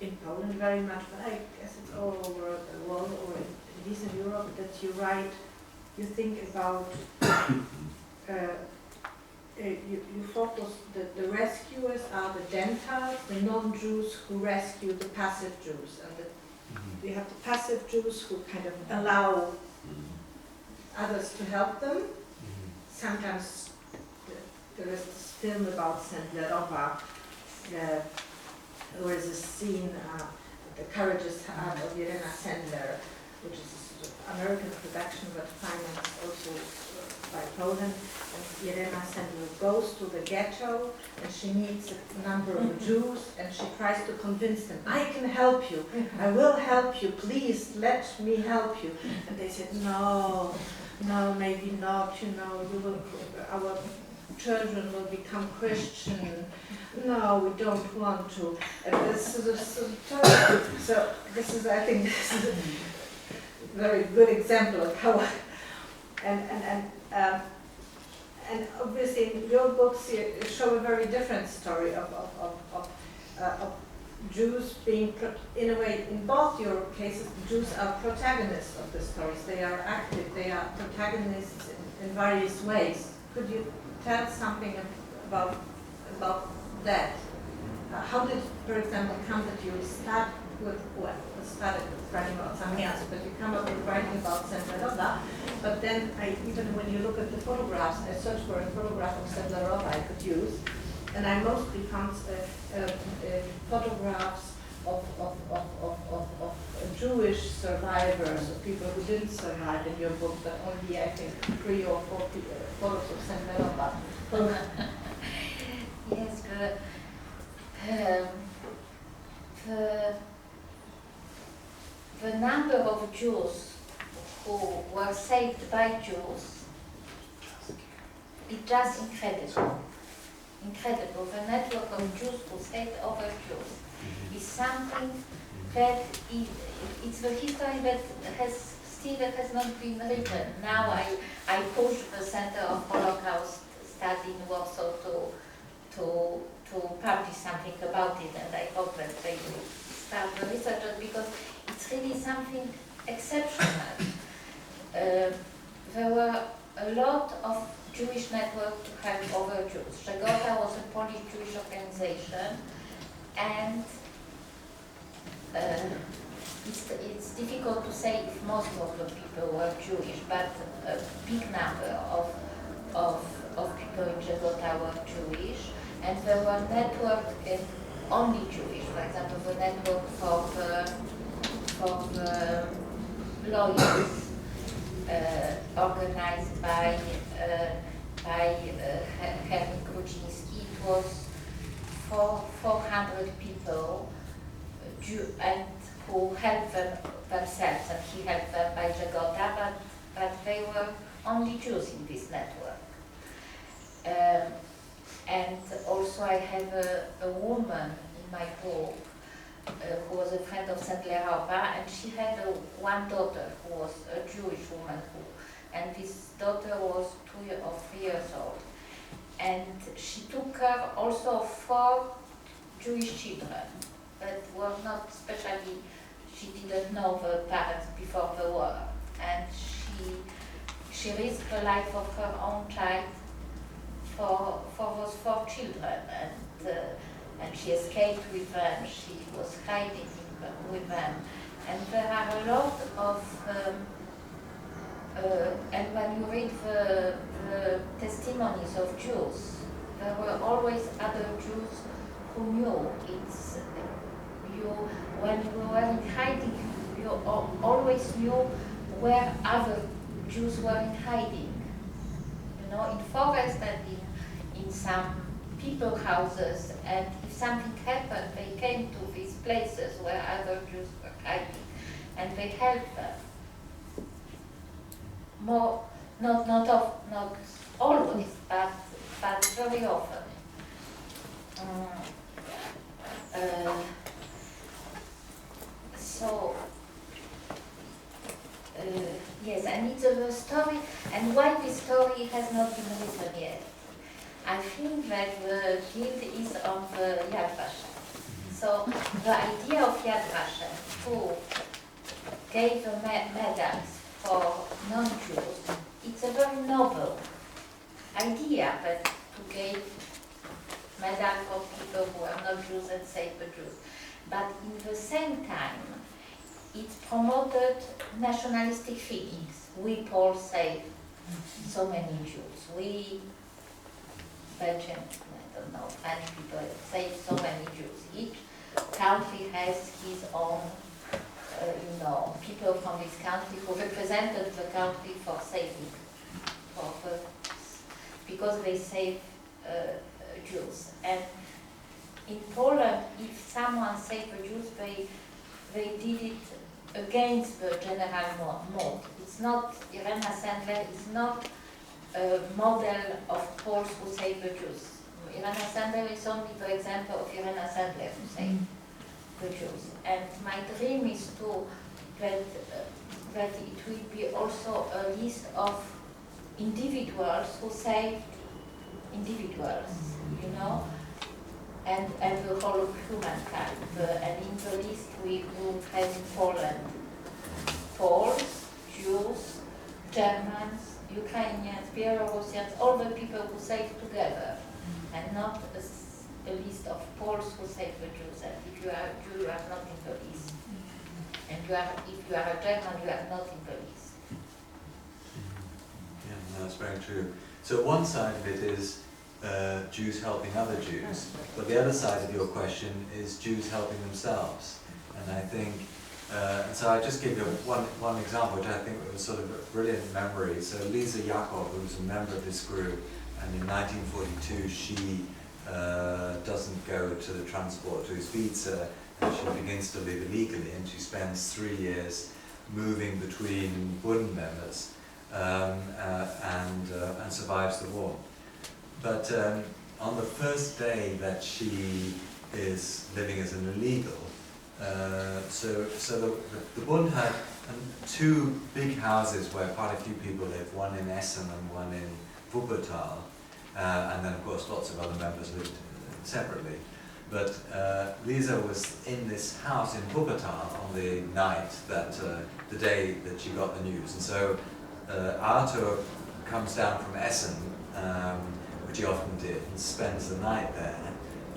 in Poland very much, but I guess it's all over the world or in Eastern Europe, that you think about, you focus, the rescuers are the Gentiles, the non-Jews who rescue the passive Jews, and you have the passive Jews who kind of allow others to help them. Sometimes there is this film about Sendlerova, there is a scene, The Courageous Heart of Irena Sendler, which is a sort of American production but financed also by Poland. And Irena Sendler goes to the ghetto and she meets a number of Jews and she tries to convince them, "I can help you, I will help you, please let me help you." And they said, "No, maybe not, you will, our children will become Christian. No, we don't want to." And this is so this is, I think, very good example of how, and obviously in your books you show a very different story of Jews being, in a way, in both your cases, Jews are protagonists of the stories. They are active, they are protagonists in various ways. Could you tell something about that? How did, for example, come that you start with, well, started with writing about something else, but you come up with writing about Sendlerowa, but then even when you look at the photographs, I searched for a photograph of Sendlerowa I could use, and I mostly found photographs of Jewish survivors, of people who didn't survive in your book, but only, I think, 3 or 4 photos of Sendlerowa. Yes, the number of Jews who were saved by Jews is just incredible. Incredible. The network of Jews who saved other Jews is something that it's the history that has not been written. Now I push the Center of Holocaust Study in Warsaw to publish something about it, and I hope that they will start the research because it's really something exceptional. There were a lot of Jewish network to help other Jews. Żegota was a Polish Jewish organization, and it's difficult to say if most of the people were Jewish, but a big number of people in Żegota were Jewish, and there were networks only Jewish. For example, the network for the lawyers organized by Henryk Grudziński. It was 400 people and who helped themselves, and he helped them by Żegota, but they were only Jews in this network. And also I have a woman in my book who was a friend of Sendlerowa, and she had one daughter who was a Jewish woman, and this daughter was 2 or 3 years old. And she took care also of 4 Jewish children that were not specially, she didn't know the parents before the war. And she risked the life of her own child for those 4 children, and she escaped with them. She was hiding with them, and there are a lot of. And when you read the testimonies of Jews, there were always other Jews who knew. When you were in hiding, you always knew where other Jews were in hiding. You know, in forest and in some people houses, and if something happened, they came to these places where other Jews were hiding, and they helped them. More, not always, but very often. Yes, and it's a story, and why this story has not been written yet. I think that the guilt is on the Yad Vashem. So the idea of Yad Vashem, who gave the medals for non-Jews, it's a very novel idea, but to give medal for people who are not Jews and save the Jews. But in the same time, it promoted nationalistic feelings. We Poles save so many Jews. We Belgian, I don't know, French people save so many Jews. Each country has his own, people from this country who represented the country for saving, because they save Jews. And in Poland, if someone saved the Jews, they did it against the general mood. It's not, Irena Sendler is not a model of Poles who save the Jews. Irena Sendler is only the example of Irena Sendler who saved the Jews. And my dream is that that it will be also a list of individuals who saved individuals, you know, and the whole of humankind. And in the list we will have in Poland Poles, Jews, Germans, Ukrainians, Belarusians, all the people who saved together, and not a list of Poles who saved the Jews. And if you are a Jew, you are not in the list. And if you are a German, you are not in the list. Yeah, no, that's very true. So one side of it is Jews helping other Jews, but the other side of your question is Jews helping themselves. And I think, and so I just give you one example, which I think was sort of a brilliant memory. So Lisa Jakob, who was a member of this group, and in 1942 she doesn't go to the transport to Svitzer, and she begins to live illegally, and she spends 3 years moving between Bund members and survives the war. But on the first day that she is living as an illegal, so the Bund had two big houses where quite a few people live, one in Essen and one in Wuppertal, and then of course lots of other members lived separately. But Lisa was in this house in Wuppertal on the night that, the day that she got the news. And so Arthur comes down from Essen, which he often did, and spends the night there.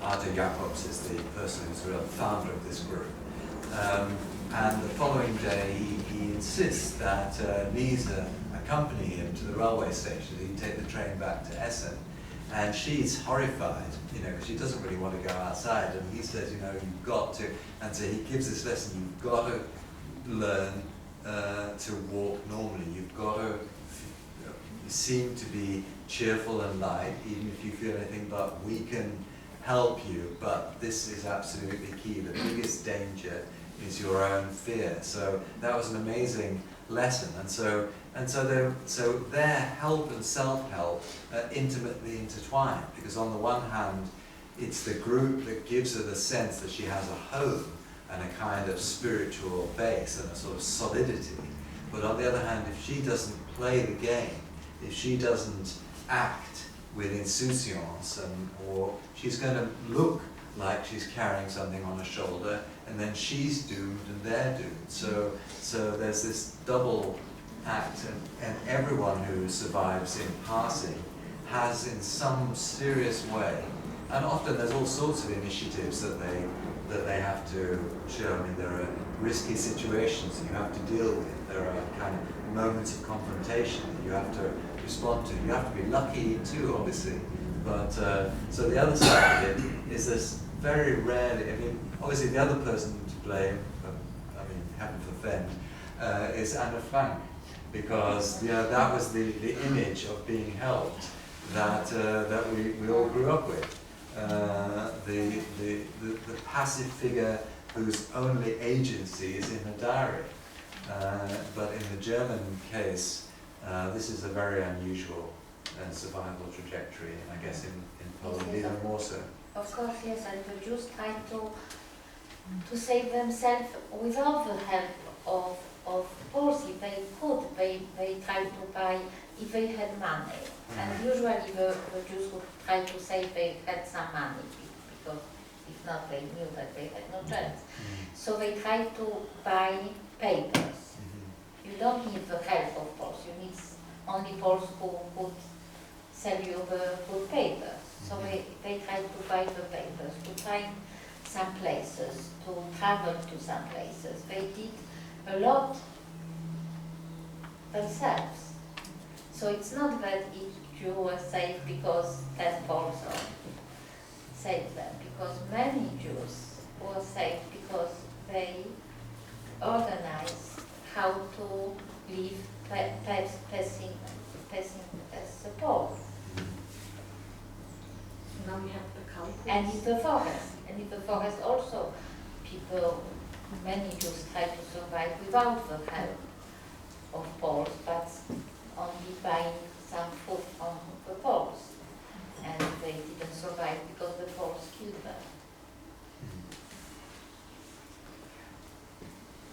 Arthur Jacobs is the person who's the real founder of this group. And the following day he insists that Lisa accompany him to the railway station. He'd take the train back to Essen. And she's horrified, you know, because she doesn't really want to go outside. And he says, you know, you've got to, and so he gives this lesson, you've got to learn to walk normally. You've got to seem to be cheerful and light, even if you feel anything, but we can help you. But this is absolutely key. The biggest danger is your own fear. So that was an amazing lesson. And so their help and self-help are intimately intertwined, because on the one hand, it's the group that gives her the sense that she has a home and a kind of spiritual base and a sort of solidity. But on the other hand, if she doesn't play the game, if she doesn't act with insouciance, or she's going to look like she's carrying something on her shoulder, and then she's doomed and they're doomed. So there's this double act, and everyone who survives in passing has in some serious way, and often there's all sorts of initiatives that they have to show. I mean, there are risky situations that you have to deal with. There are kind of moments of confrontation that you have to respond to. You have to be lucky too, obviously. But so the other side of it is this very rarely, I mean, obviously the other person to blame, I mean, heaven forfend, is Anna Frank, because that was the image of being helped that we all grew up with. The passive figure whose only agency is in a diary. But in the German case, this is a very unusual survival trajectory, and I guess in Poland even more so. Of course, yes, and the Jews try to save themselves without the help of Poles. If they could, they try to buy, if they had money. And usually the Jews would try to say they had some money, because if not, they knew that they had no chance. So they try to buy papers. You don't need the help of Poles, you need only Poles who would sell you the good papers. So they try to buy the papers, to find some places, to travel to some places. They did a lot themselves. So it's not that each Jew was saved because 10 Poles saved them, because many Jews were saved because they organized how to live passing as a Pole. Now we have the countries. And in the forest also, many Jews try to survive without the help of Poles, but only buying some food from the Poles. And they didn't survive because the Poles killed them.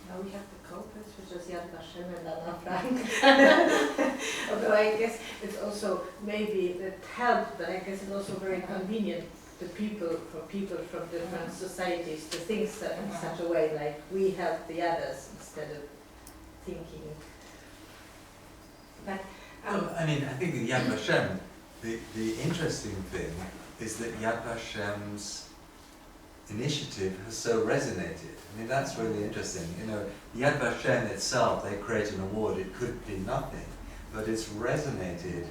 Now we have the coping. Holocaust, which is Yad Vashem and Anna Frank. Although I guess it's also maybe that helped, but I guess it's also very convenient for people from different societies to think in such a way, like we help the others instead of thinking. But well, I mean, I think in Yad Vashem, the interesting thing is that Yad Vashem's initiative has so resonated. I mean, that's really interesting. You know, Yad Vashem itself, they create an award, it could be nothing, but it's resonated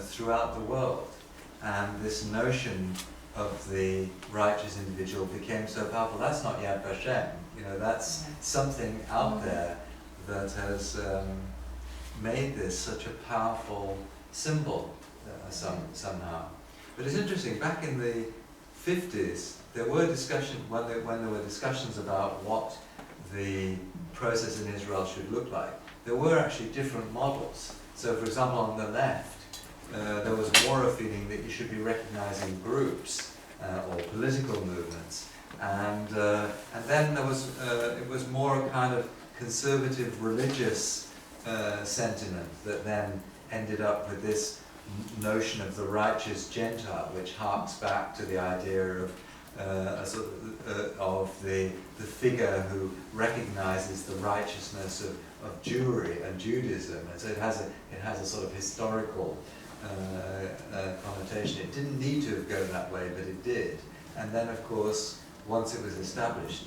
throughout the world. And this notion of the righteous individual became so powerful. That's not Yad Vashem, you know, that's something out there that has made this such a powerful symbol somehow. But it's interesting, back in the 50s, there were discussions, when there were discussions about what the process in Israel should look like, there were actually different models. So for example, on the left, there was more a feeling that you should be recognizing groups or political movements. And then there was, it was more a kind of conservative religious sentiment that then ended up with this notion of the righteous Gentile, which harks back to the idea of the figure who recognizes the righteousness of Jewry and Judaism, and so it has a sort of historical connotation. It didn't need to have gone that way, but it did. And then, of course, once it was established,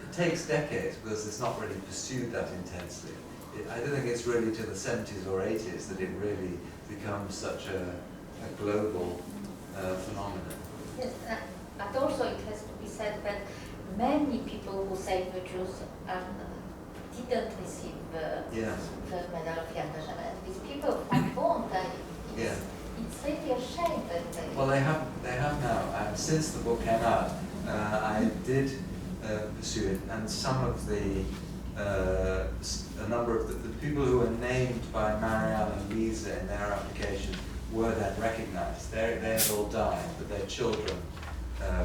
it takes decades because it's not really pursued that intensely. I don't think it's really till the 70s or 80s that it really becomes such a global phenomenon. Yes, but also it has to be said that many people who saved the Jews didn't receive the Medal of Yad Vashem. And these people won't. It's really a shame that they... Well, they have now. And since the book came out, I did pursue it, and some of a number of the people who were named by Marianne and Lisa in their application were then recognized. They had all died, but their children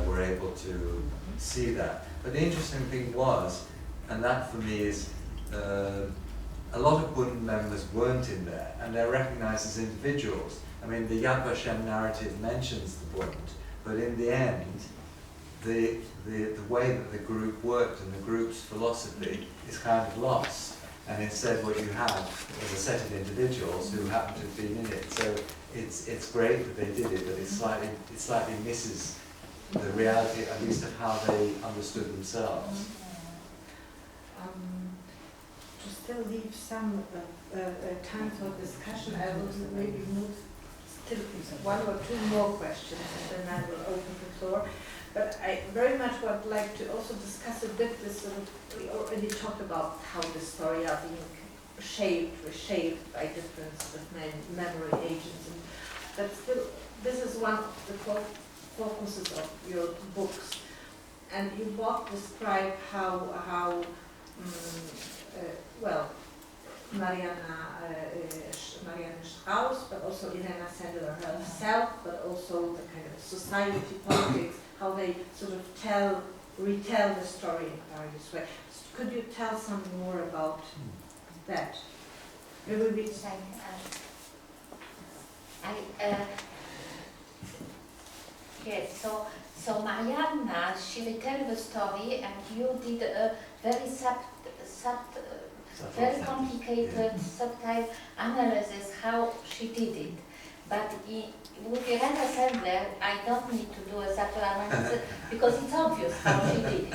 were able to see that. But the interesting thing was, and that for me is, a lot of Bund members weren't in there, and they're recognized as individuals. I mean, the Yad Vashem narrative mentions the Bund, but in the end, the way that the group worked and the group's philosophy is kind of lost. And instead what you have is a set of individuals who happen to have been in it. So it's great that they did it, but it slightly misses the reality, at least of how they understood themselves. To still leave some time for discussion, I will maybe move still one or two more questions, and then I will open the floor. But I very much would like to also discuss a bit this sort of, we already talked about how the story are being reshaped by different sort of memory agents. But still, this is one of the focuses of your books. And you both describe how Marianne Strauss, but also Irena Sendler herself, but also the kind of society politics, how they sort of retell the story in various ways. Could you tell some more about that? It will be yes, so Marianna, she retell the story, and you did a very very complicated, subtle analysis how she did it. But with Irena Sendler, I don't need to do a subtle analysis because it's obvious how she did it.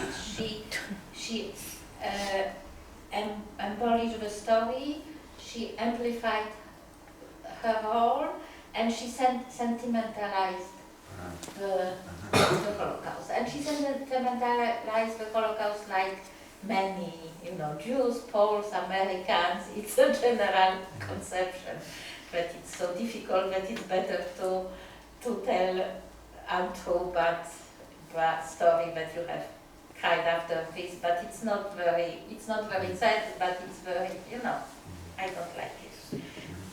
She embellished the story, she amplified her role, and she sentimentalized the Holocaust. And she sentimentalized the Holocaust like many, Jews, Poles, Americans. It's a general conception, but it's so difficult that it's better to tell untrue but story that you have cried after this. But it's not very sad, but it's very, I don't like it.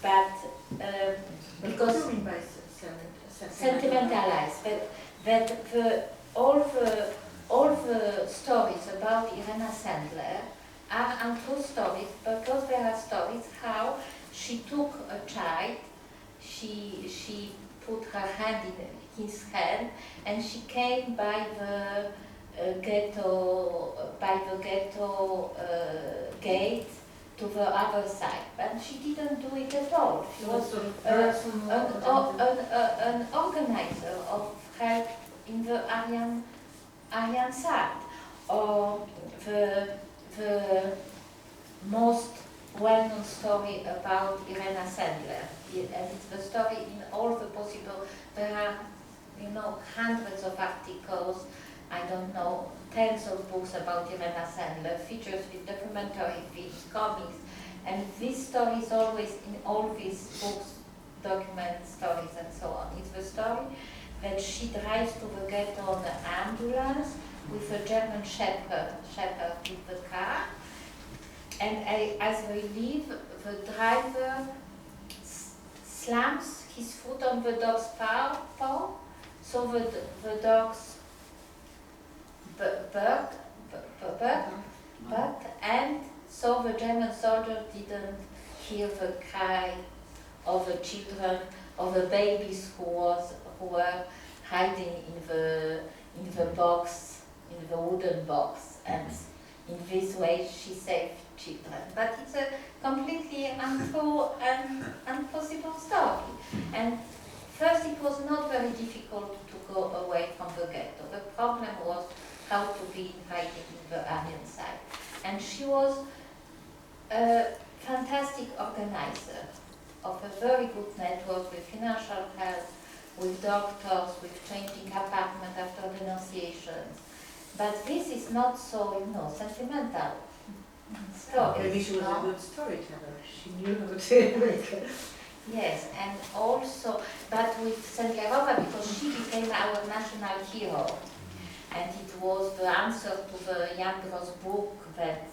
But because what do you mean by sentimentalized, that all the stories about Irena Sendler are untrue stories, because there are stories how she took a child, she put her hand in his hand, and she came by the ghetto gate to the other side, but she didn't do it at all. She was an organizer of help in the Aryan side, or the most well-known story about Irena Sendler, and it's the story in all the possible. There are, hundreds of articles. I don't know, tens of books about Irena Sendler, features with documentary films, comics, and this story is always in all these books, document stories and so on. It's the story that she drives to the ghetto on an ambulance with a German shepherd with the car, and as they leave, the driver slams his foot on the dog's paw, so the dog's barked, and so the German soldier didn't hear the cry of the children, of the babies who were hiding in the box, in the wooden box, and in this way she saved children. But it's a completely untrue and impossible story. And first, it was not very difficult to go away from the ghetto. The problem was how to be invited in the Aryan side. And she was a fantastic organizer of a very good network with financial help, with doctors, with changing apartment after denunciations. But this is not so, sentimental story. Maybe she was a good storyteller. She knew how to make it. Yes, and also, but with Sendlerova, because she became our national hero. And it was the answer to the Jan Gross book that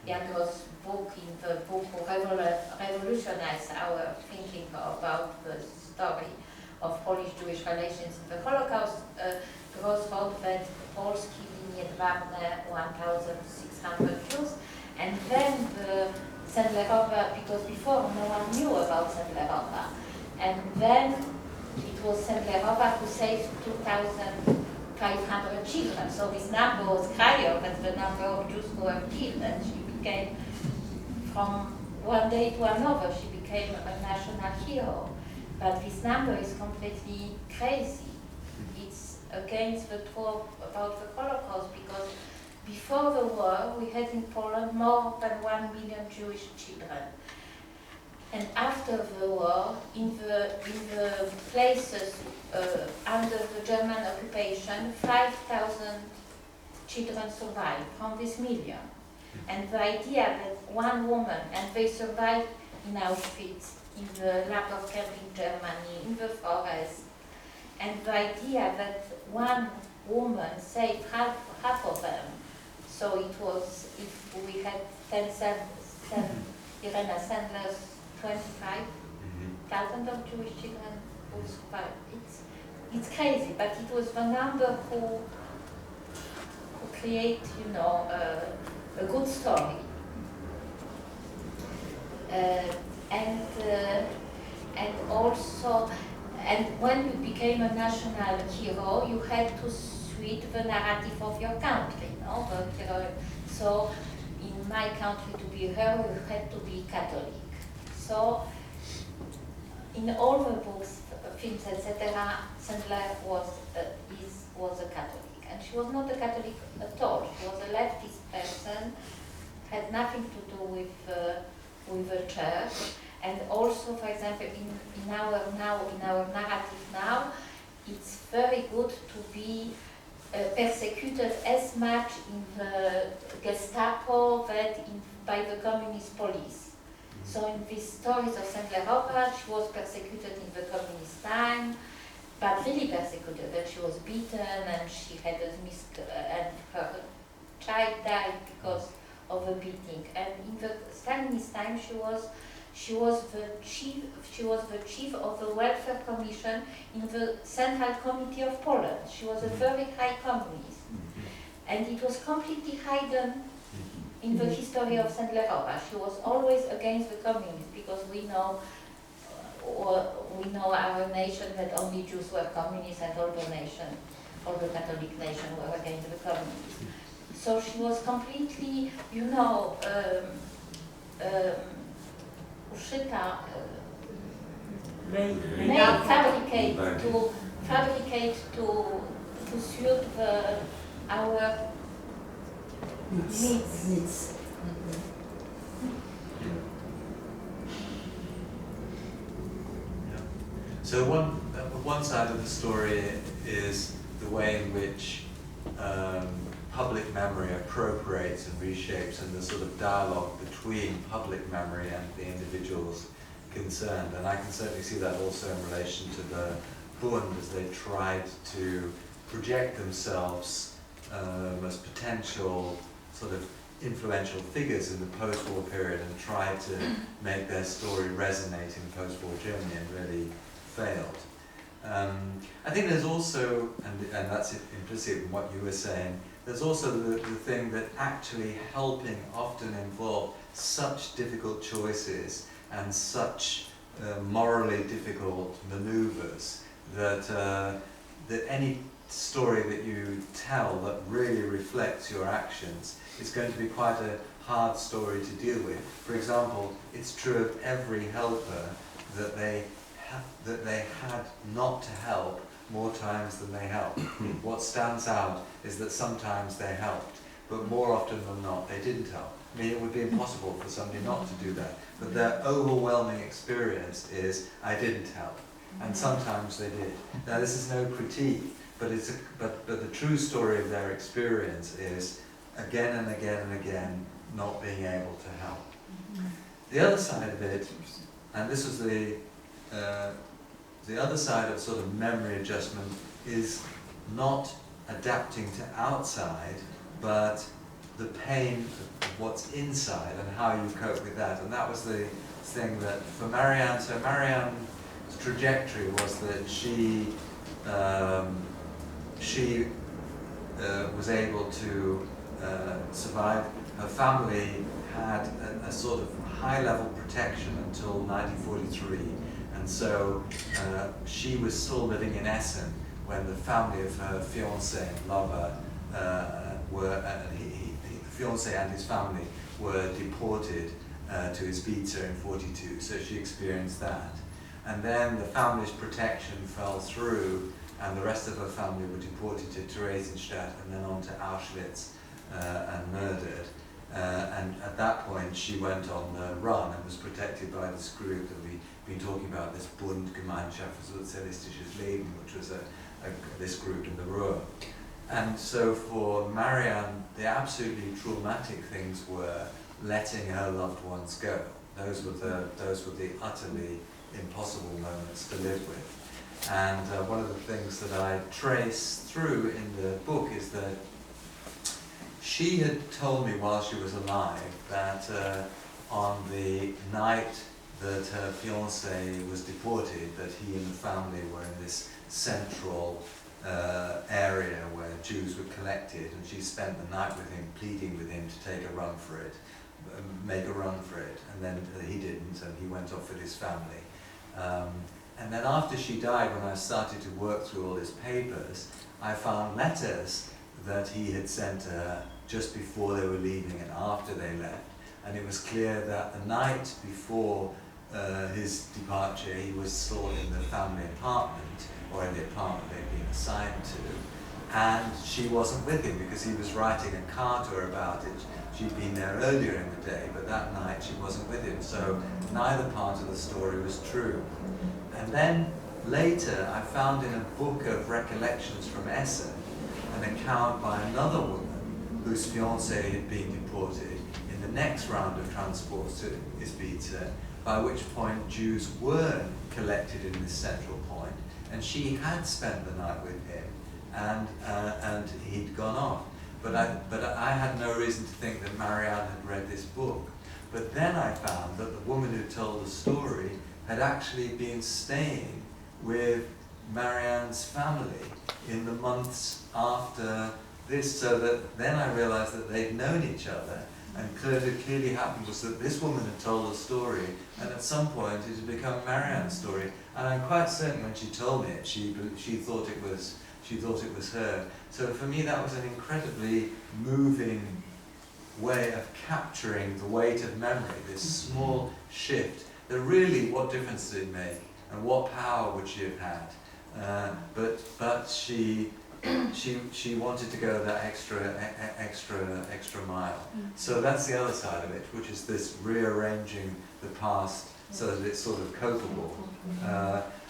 Jan Gross book in the book who revolutionized our thinking about the story of Polish-Jewish relations in the Holocaust. Gross wrote that Polski linie dwawne 1,600 Jews, and then the Sendlerova, because before no one knew about Sendlerova, and then it was Sendlerova who saved 2,500 children. So this number was higher than the number of Jews who were killed, and she became, from one day to another, she became a national hero. But this number is completely crazy. It's against the truth about the Holocaust, because before the war we had in Poland more than 1 million Jewish children. And after the war, in the places under the German occupation, 5,000 children survived from this million. And the idea that one woman, and they survived in Auschwitz, in the lager camp in Germany, in the forest, and the idea that one woman saved half of them. So it was, if we had 10 Irena Sendler's 25,000 of Jewish children who survived. It's crazy, but it was the number who create, a good story. And also, and when you became a national hero, you had to suit the narrative of your country, the hero. So in my country, to be a hero, you had to be Catholic. So in all the books, films, etc., Sendler was a Catholic, and she was not a Catholic at all. She was a leftist person, had nothing to do with the church. And also, for example, in our narrative now, it's very good to be persecuted as much in the Gestapo that by the communist police. So in these stories of Sendlerova, she was persecuted in the communist time, but really persecuted, that she was beaten and she had and her child died because of a beating. And in the Stalinist time, she was the chief of the Welfare Commission in the Central Committee of Poland. She was a very high communist. And it was completely hidden in the history of Sendlerova. She was always against the communists because we know our nation that only Jews were communists and all the Catholic nation were against the communists. So she was completely, uszyta, fabricate to suit our needs. So one side of the story is the way in which public memory appropriates and reshapes, and the sort of dialogue between public memory and the individuals concerned. And I can certainly see that also in relation to the Bund, as they tried to project themselves as potential sort of influential figures in the post-war period and tried to make their story resonate in post-war Germany, and really failed. I think there's also, and that's implicit in what you were saying, there's also the thing that actually helping often involve such difficult choices and such morally difficult maneuvers that any story that you tell that really reflects your actions is going to be quite a hard story to deal with. For example, it's true of every helper that they had not to help more times than they helped. What stands out is that sometimes they helped, but more often than not they didn't help. I mean, it would be impossible for somebody not to do that, but their overwhelming experience is, I didn't help, and sometimes they did. Now, this is no critique, but the true story of their experience is again and again and again not being able to help. The other side of it, and this was the other side of sort of memory adjustment, is not adapting to outside, but the pain of what's inside and how you cope with that. And that was the thing that for Marianne, so Marianne's trajectory was that she was able to survive. Her family had a sort of high-level protection until 1943. And so she was still living in Essen when the family of her fiancé and lover the fiancé and his family were deported to Żegota in '42. So she experienced that. And then the family's protection fell through, and the rest of her family were deported to Theresienstadt and then on to Auschwitz and murdered. And at that point she went on the run and was protected by this group that we've been talking about, this Bund Gemeinschaft für Sozialistisches Leben, which was this group in the Ruhr. And so for Marianne, the absolutely traumatic things were letting her loved ones go. Those were the utterly impossible moments to live with. And one of the things that I trace through in the book is that she had told me while she was alive that on the night that her fiancé was deported, that he and the family were in this central area where Jews were collected, and she spent the night with him, pleading with him to make a run for it, and then he didn't, and he went off with his family. And then after she died, when I started to work through all his papers, I found letters that he had sent her just before they were leaving and after they left. And it was clear that the night before his departure, he was still in the family apartment, or in the apartment they'd been assigned to, and she wasn't with him because he was writing a card to her about it. She'd been there earlier in the day, but that night she wasn't with him, so neither part of the story was true. And then later I found in a book of recollections from Essen an account by another woman whose fiancé had been deported in the next round of transports to Żegota, by which point Jews were collected in this central point, and she had spent the night with him, and he'd gone off. But I had no reason to think that Marianne had read this book. But then I found that the woman who told the story had actually been staying with Marianne's family in the months after this, so that then I realized that they'd known each other, And clearly happened was that this woman had told a story, and at some point it had become Marianne's story. And I'm quite certain when she told me it, she thought it was her. So for me, that was an incredibly moving way of capturing the weight of memory. This small shift. That really, what difference did it make, and what power would she have had? But she wanted to go that extra mile. So that's the other side of it, which is this rearranging the past so that it's sort of copable.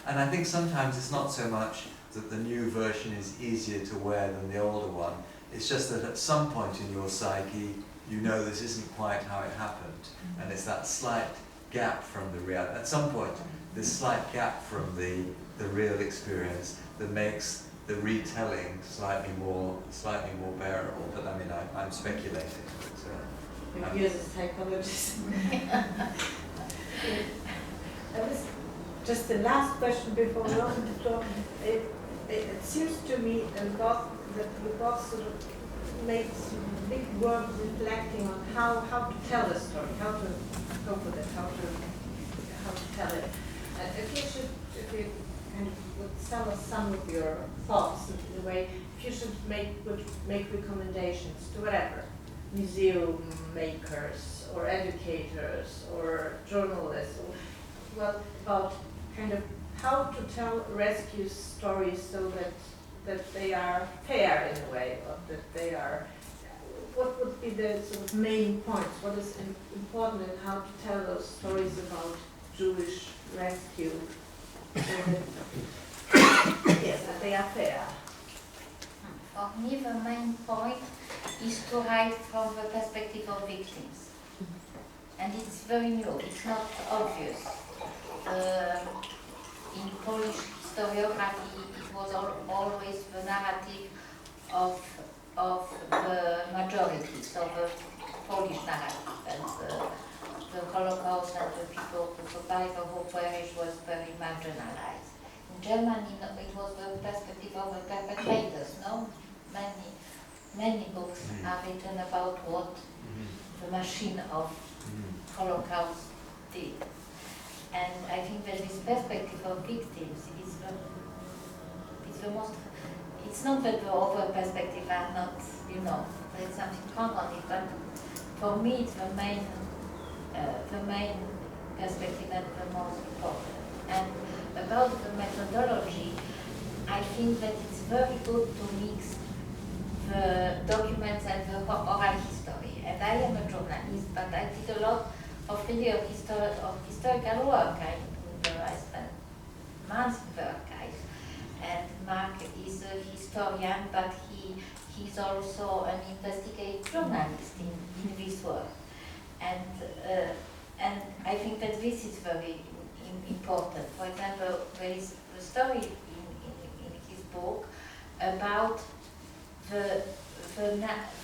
And I think sometimes it's not so much that the new version is easier to wear than the older one. It's just that at some point in your psyche, you know this isn't quite how it happened, and it's that slight gap from the real. At some point, this slight gap from the real experience that makes the retelling slightly more bearable. But I mean, I'm speculating. You're the psychologist. That was just the last question before we open the floor. It seems to me that you both sort of made some big work reflecting on how to tell a story, how to cope with it, how to tell it. If you kind of would tell us some of your thoughts in a way, if you should make recommendations to whatever, museum makers or educators or journalists, or, well, about kind of how to tell rescue stories so that they are fair in a way, or that they are, what would be the sort of main points? What is important in how to tell those stories about Jewish rescue? Yes, that they are fair. For me, the main point is to write from the perspective of victims. And it's very new, it's not obvious. In Polish historiography, it was always the narrative of the majority, so the Polish narrative, and the Holocaust and the people who survived or who perished was very marginalized. In Germany, it was the perspective of the perpetrators, no? Many books are written about what the machine of Holocaust did. And I think that this perspective of victims is the most, it's not that the other perspectives are not, there is something common on it, but for me it's the main perspective and the most important. And about the methodology, I think that it's very good to mix the documents and the oral history. And I am a journalist, but I did a lot of really of historical work. I spent months in the archives. And Mark is a historian, but he's also an investigative journalist in this work. And I think that this is very important. For example, there is a story in his book about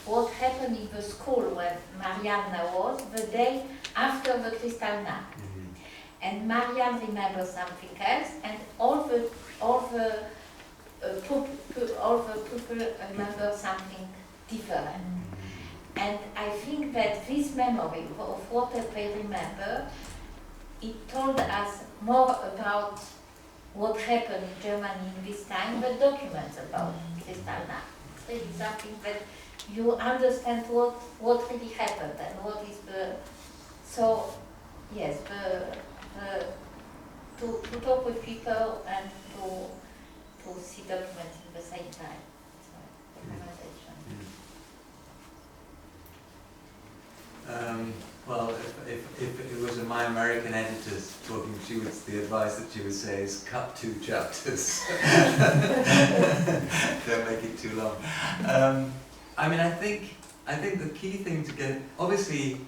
what happened in the school where Marianna was the day after the Crystal Nap. And Marianne remembers something else, and all the people remember something different. And I think that this memory of what they remember, it told us more about what happened in Germany in this time than documents about Kristallnacht. It's really something that you understand what really happened and what is the, so yes, to talk with people and to see documents at the same time. So, recommendation. Well, if it was my American editors talking, the advice that she would say is cut 2 chapters. Don't make it too long. I mean, I think the key thing to get, obviously,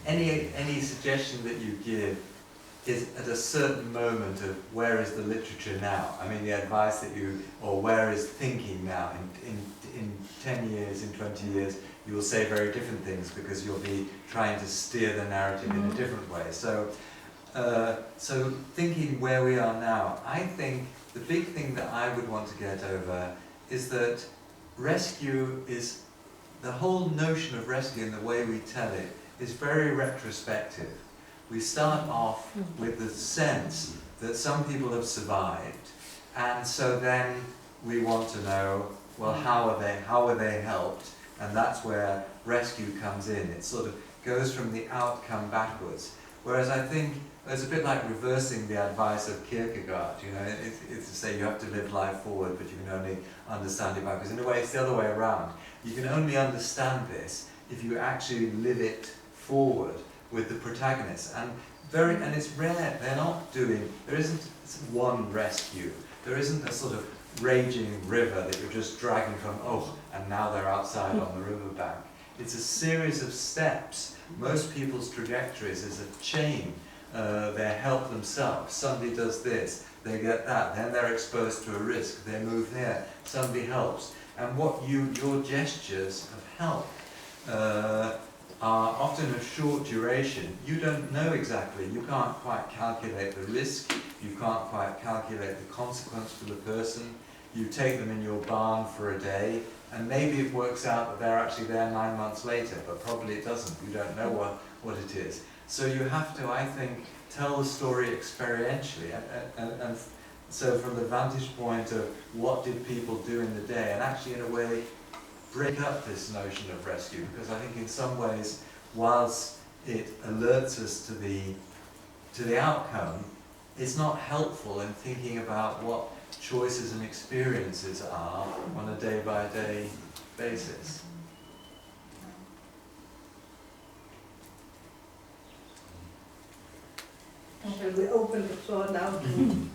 any suggestion that you give is at a certain moment of where is the literature now. I mean, the advice that or where is thinking now in 10 years, in 20 years, you will say very different things because you'll be trying to steer the narrative in a different way. So thinking where we are now, I think the big thing that I would want to get over is that rescue is the whole notion of rescue and the way we tell it is very retrospective. We start off with the sense that some people have survived, and so then we want to know, well, how were they helped? And that's where rescue comes in. It sort of goes from the outcome backwards. Whereas I think it's a bit like reversing the advice of Kierkegaard. You know, it's to say you have to live life forward, but you can only understand it backwards. In a way, it's the other way around. You can only understand this if you actually live it forward with the protagonist. And it's rare. There isn't one rescue. There isn't a sort of raging river that you're just dragging from, and now they're outside on the riverbank. It's a series of steps. Most people's trajectories is a chain. They help themselves. Somebody does this, they get that, then they're exposed to a risk, they move there, somebody helps. And your gestures of help are often of short duration. You don't know exactly, you can't quite calculate the risk, you can't quite calculate the consequence for the person. You take them in your barn for a day, and maybe it works out that they're actually there 9 months later, but probably it doesn't. You don't know what it is. So you have to, I think, tell the story experientially, and so from the vantage point of what did people do in the day, and actually in a way break up this notion of rescue, because I think in some ways, whilst it alerts us to the outcome, it's not helpful in thinking about what choices and experiences are on a day-by-day basis. Shall we open the floor now to